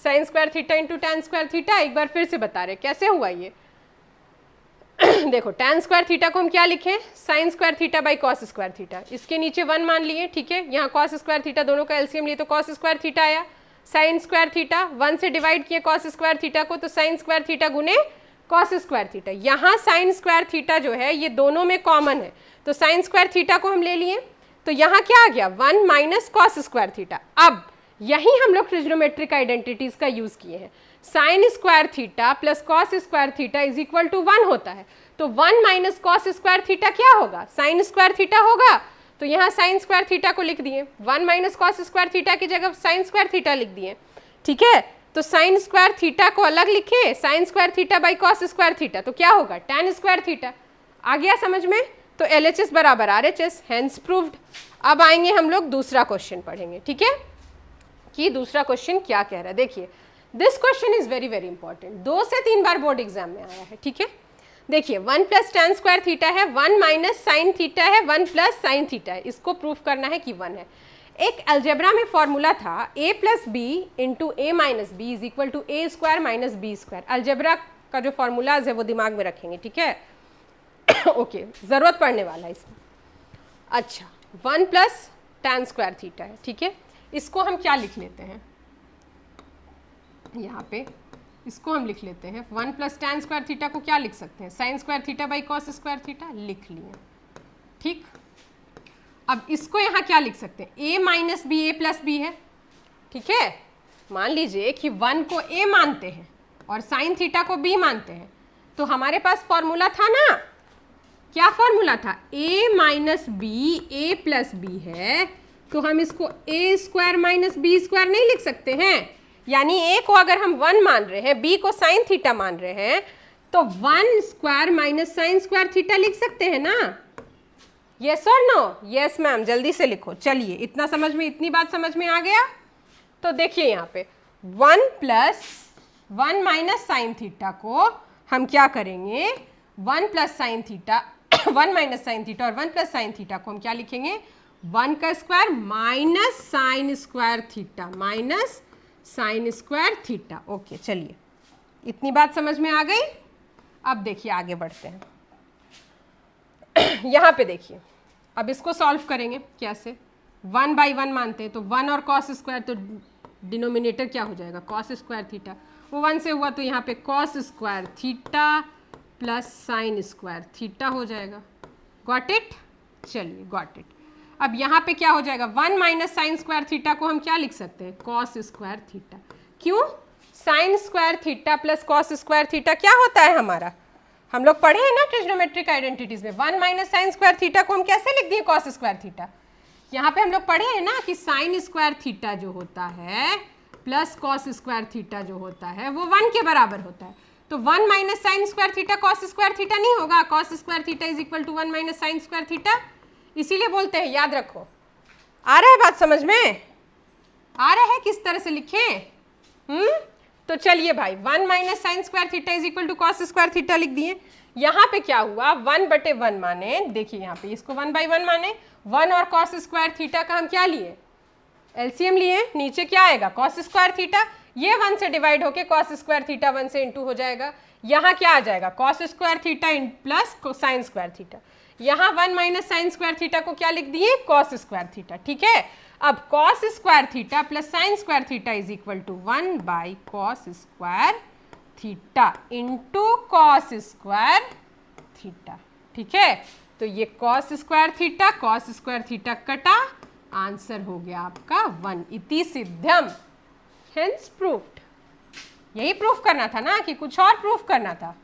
sign square theta into ten square theta. एक बार फिर से बता रहे कैसे हुआ ये। देखो टेन स्क्वायर थीटा को हम क्या लिखें, sign square theta by cos square theta. इसके नीचे 1 मान लिए, ठीक है। यहाँ कॉस स्क्वायर थीटा दोनों का एलसीएम लिए तो कॉस स्क्वायर थीटा आया। साइन स्क्वायर थीटा 1 से डिवाइड किए कॉस स्क्वायर थीटा को, तो साइन स्क्वायर थीटा गुने कॉस स्क्वायर थीटा। यहाँ साइन स्क्वायर थीटा जो है ये दोनों में कॉमन है, तो साइन स्क्वायर थीटा को हम ले लिए, तो यहाँ क्या आ गया 1 माइनस कॉस स्क्वायर थीटा। अब यही हम लोग ट्रिग्नोमेट्रिक आइडेंटिटीज का यूज किए हैं। Sine square theta plus cos square theta is equal to 1 होता है, तो 1 माइनस कॉस स्क्वायर थीटा क्या होगा, साइन स्क्वायर थीटा होगा। तो यहाँ साइन स्क्वायर थीटा को लिख दिए, 1 माइनस कॉस स्क्वायर थीटा की जगह साइन स्क्वायर थीटा लिख दिए, ठीक है। तो साइन स्क्वायर थीटा को अलग लिखे, sign square theta by cos square theta, तो क्या होगा tan स्क्वायर थीटा। आ गया समझ में। तो LHS बराबर RHS, हेंस प्रूव्ड। अब आएंगे हम लोग दूसरा क्वेश्चन पढ़ेंगे, ठीक है, कि दूसरा क्वेश्चन क्या कह रहा है। देखिए this question is very very important, 2 से 3 बार बोर्ड एग्जाम में आया है, ठीक है। देखिए 1 प्लस tan स्क्वायर थीटा है, 1 माइनस साइन थीटा है, 1 प्लस साइन थीटा है। इसको प्रूफ करना है कि 1 है। एक अलजेब्रा में फॉर्मूला था a plus B into A minus B is equal to A square minus B square. Algebra का जो फॉर्मूलाज है वो दिमाग में रखेंगे, ठीक है। ओके, जरूरत पड़ने वाला है इसमें। अच्छा 1 प्लस tan स्क्वायर थीटा है, ठीक है। इसको हम क्या लिख लेते हैं, यहाँ पे इसको हम लिख लेते हैं 1 प्लस tan स्क्वायर थीटा को क्या लिख सकते हैं, sine square theta by cos square theta लिख लिए, ठीक। अब इसको यहाँ क्या लिख सकते हैं, a minus B A plus B है, ठीक है। मान लीजिए कि 1 को a मानते हैं और साइन थीटा को b मानते हैं, तो हमारे पास फॉर्मूला था ना, क्या फॉर्मूला था, a minus B A plus B है, तो हम इसको a square minus B square नहीं लिख सकते हैं। यानी a को अगर हम 1 मान रहे हैं, b को साइन थीटा मान रहे हैं, तो 1 square minus sine square theta लिख सकते हैं ना। यस और नो, यस मैम, जल्दी से लिखो। चलिए इतना समझ में, इतनी बात समझ में आ गया। तो देखिए यहाँ पे 1 प्लस 1 माइनस साइन थीटा को हम क्या करेंगे, 1 plus sine theta 1 minus sine theta और 1 प्लस साइन थीटा को हम क्या लिखेंगे, 1 का square minus sine square theta minus sine square theta. Okay चलिए इतनी बात समझ में आ गई। अब देखिए आगे बढ़ते हैं। यहाँ पे देखिए, अब इसको सॉल्व करेंगे कैसे, 1 बाई 1 मानते हैं, तो 1 और कॉस स्क्वायर, तो डिनोमिनेटर क्या हो जाएगा, कॉस स्क्वायर थीटा, वो 1 से हुआ, तो यहाँ पे cos square theta plus sine square theta हो जाएगा। गॉट इट, चलिए गॉट इट। अब यहाँ पे क्या हो जाएगा, 1 माइनस साइन स्क्वायर थीटा को हम क्या लिख सकते हैं, कॉस स्क्वायर थीटा। क्यों, sign square theta plus cos square theta क्या होता है हमारा, हम लोग पढ़े हैं ना ट्रिग्नोमेट्रिक आइडेंटिटीज में। 1 माइनस साइन स्क्वायर थीटा को हम कैसे लिख दिए, कॉस स्क्वायर थीटा। यहाँ पे हम लोग पढ़े हैं ना कि साइन स्क्वायर थीटा जो होता है प्लस कॉस स्क्वायर थीटा जो होता है वो 1 के बराबर होता है। तो 1 minus sine square theta cos square theta नहीं होगा, cos square theta is equal to 1 minus sine square theta. इसीलिए बोलते हैं, याद रखो। आ रहा है बात समझ में, आ रहा है किस तरह से लिखें। तो चलिए भाई 1 minus sine square theta is equal to cos square theta लिख दिए। यहाँ पे क्या हुआ, 1/1 माने, देखिए यहाँ पे इसको 1/1 माने, 1 और कॉस स्क्वायर थीटा का हम क्या लिए, एलसीएम लिए। नीचे क्या आएगा, कॉस स्क्वायर थीटा, ये 1 से डिवाइड होके कॉस स्क्वायर थीटा 1 से इंटू हो जाएगा। यहाँ क्या आ जाएगा, cos square theta plus sine square theta. यहाँ 1 माइनस साइन स्क्वायर थीटा को क्या लिख दिए, कॉस स्क्वायर थीटा, ठीक है। अब cos square theta plus sine square theta is equal to 1 by cos square theta into cos square theta, ठीक है। तो ये कॉस स्क्वायर थीटा कटा, आंसर हो गया आपका 1। इति सिद्धम, हेंस प्रूफ्ड। यही प्रूफ करना था ना, कि कुछ और प्रूफ करना था।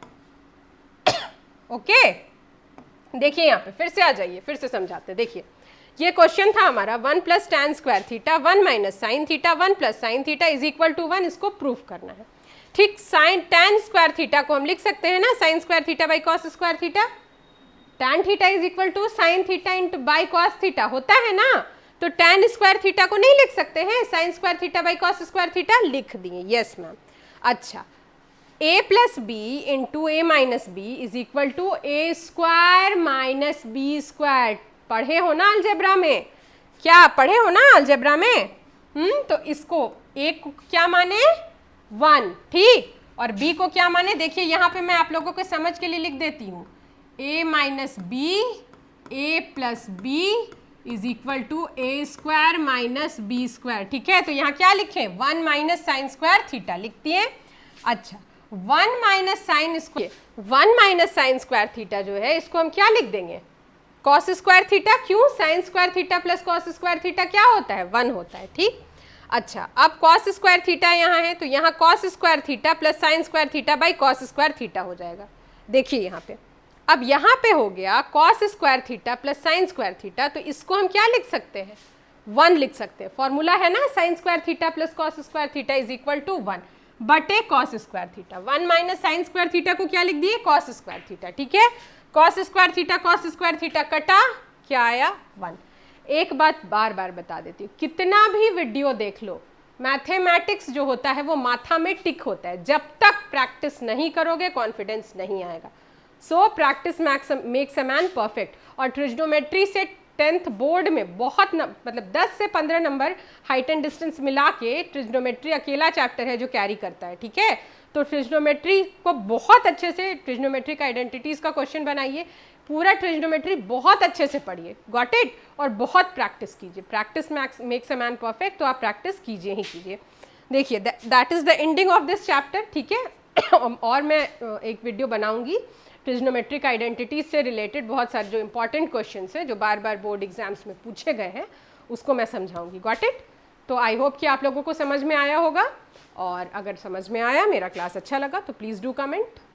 ओके देखिए यहाँ पे फिर से आ जाइए, फिर से समझाते। देखिए ये क्वेश्चन था हमारा 1 plus tan square theta 1 minus sine theta 1 plus sine theta is equal to 1, इसको प्रूफ करना है, ठीक। साइन tan स्क्वायर थीटा को हम लिख सकते हैं ना, sine square theta by cos square theta. tan theta is equal to sine theta into by cos theta होता है ना, तो tan स्क्वायर थीटा को नहीं लिख सकते हैं, sine square theta by cos square theta लिख दिए। Yes ma'am. अच्छा, a plus B into A minus B is equal to A square minus B square. पढ़े हो ना अलजेब्रा में, क्या पढ़े हो ना अलजेब्रा में। तो इसको a को क्या माने, 1, ठीक। और b को क्या माने, देखिए यहाँ पे मैं आप लोगों को समझ के लिए लिख देती हूँ, a minus B a plus B is equal to A square minus B square, ठीक है। तो यहाँ क्या लिखें, 1 माइनस साइन स्क्वायर थीटा लिखती हैं। अच्छा, 1 minus sine square, 1 minus sine square theta जो है इसको हम क्या लिख देंगे, कॉस स्क्वायर थीटा। क्यों, sign square theta plus cos square theta क्या होता है, 1 होता है, ठीक। अच्छा, अब कॉस स्क्वायर थीटा यहाँ है तो यहाँ cos square theta plus sine square theta by cos square theta हो जाएगा। देखिए यहाँ पे, अब यहाँ पे हो गया cos square theta plus sine square theta, तो इसको हम क्या लिख सकते हैं, 1 लिख सकते हैं। फॉर्मूला है ना, sine square theta plus cos square theta is equal to 1 बटे cos square theta. 1 minus sine square theta को क्या लिख दिए, कॉस स्क्वायर थीटा, ठीक है। कॉस स्क्वायर थीटा कटा, क्या आया, 1। एक बात बार बार बता देती हूँ, कितना भी वीडियो देख लो, मैथमेटिक्स जो होता है वो माथा में टिक होता है, जब तक प्रैक्टिस नहीं करोगे कॉन्फिडेंस नहीं आएगा। So practice makes a man perfect. और ट्रिग्नोमेट्री से 10th बोर्ड में बहुत मतलब 10 से 15 नंबर हाइट एंड डिस्टेंस मिला के ट्रिग्नोमेट्री अकेला चैप्टर है जो कैरी करता है, ठीक है। तो ट्रिग्नोमेट्री को बहुत अच्छे से, ट्रिग्नोमेट्री का आइडेंटिटीज का क्वेश्चन बनाइए, पूरा ट्रिग्नोमेट्री बहुत अच्छे से पढ़िए, गॉट इट। और बहुत प्रैक्टिस कीजिए, practice makes a man perfect, तो आप प्रैक्टिस कीजिए ही कीजिए। देखिए that is the ending of this chapter, ठीक है। और मैं एक वीडियो बनाऊंगी ट्रिग्नोमेट्रिक आइडेंटिटीज से रिलेटेड, बहुत सारे जो इंपॉर्टेंट क्वेश्चंस हैं जो बार बार बोर्ड एग्जाम्स में पूछे गए हैं उसको मैं समझाऊंगी, गॉट इट। तो आई होप कि आप लोगों को समझ में आया होगा, और अगर समझ में आया, मेरा क्लास अच्छा लगा तो प्लीज़ डू कमेंट।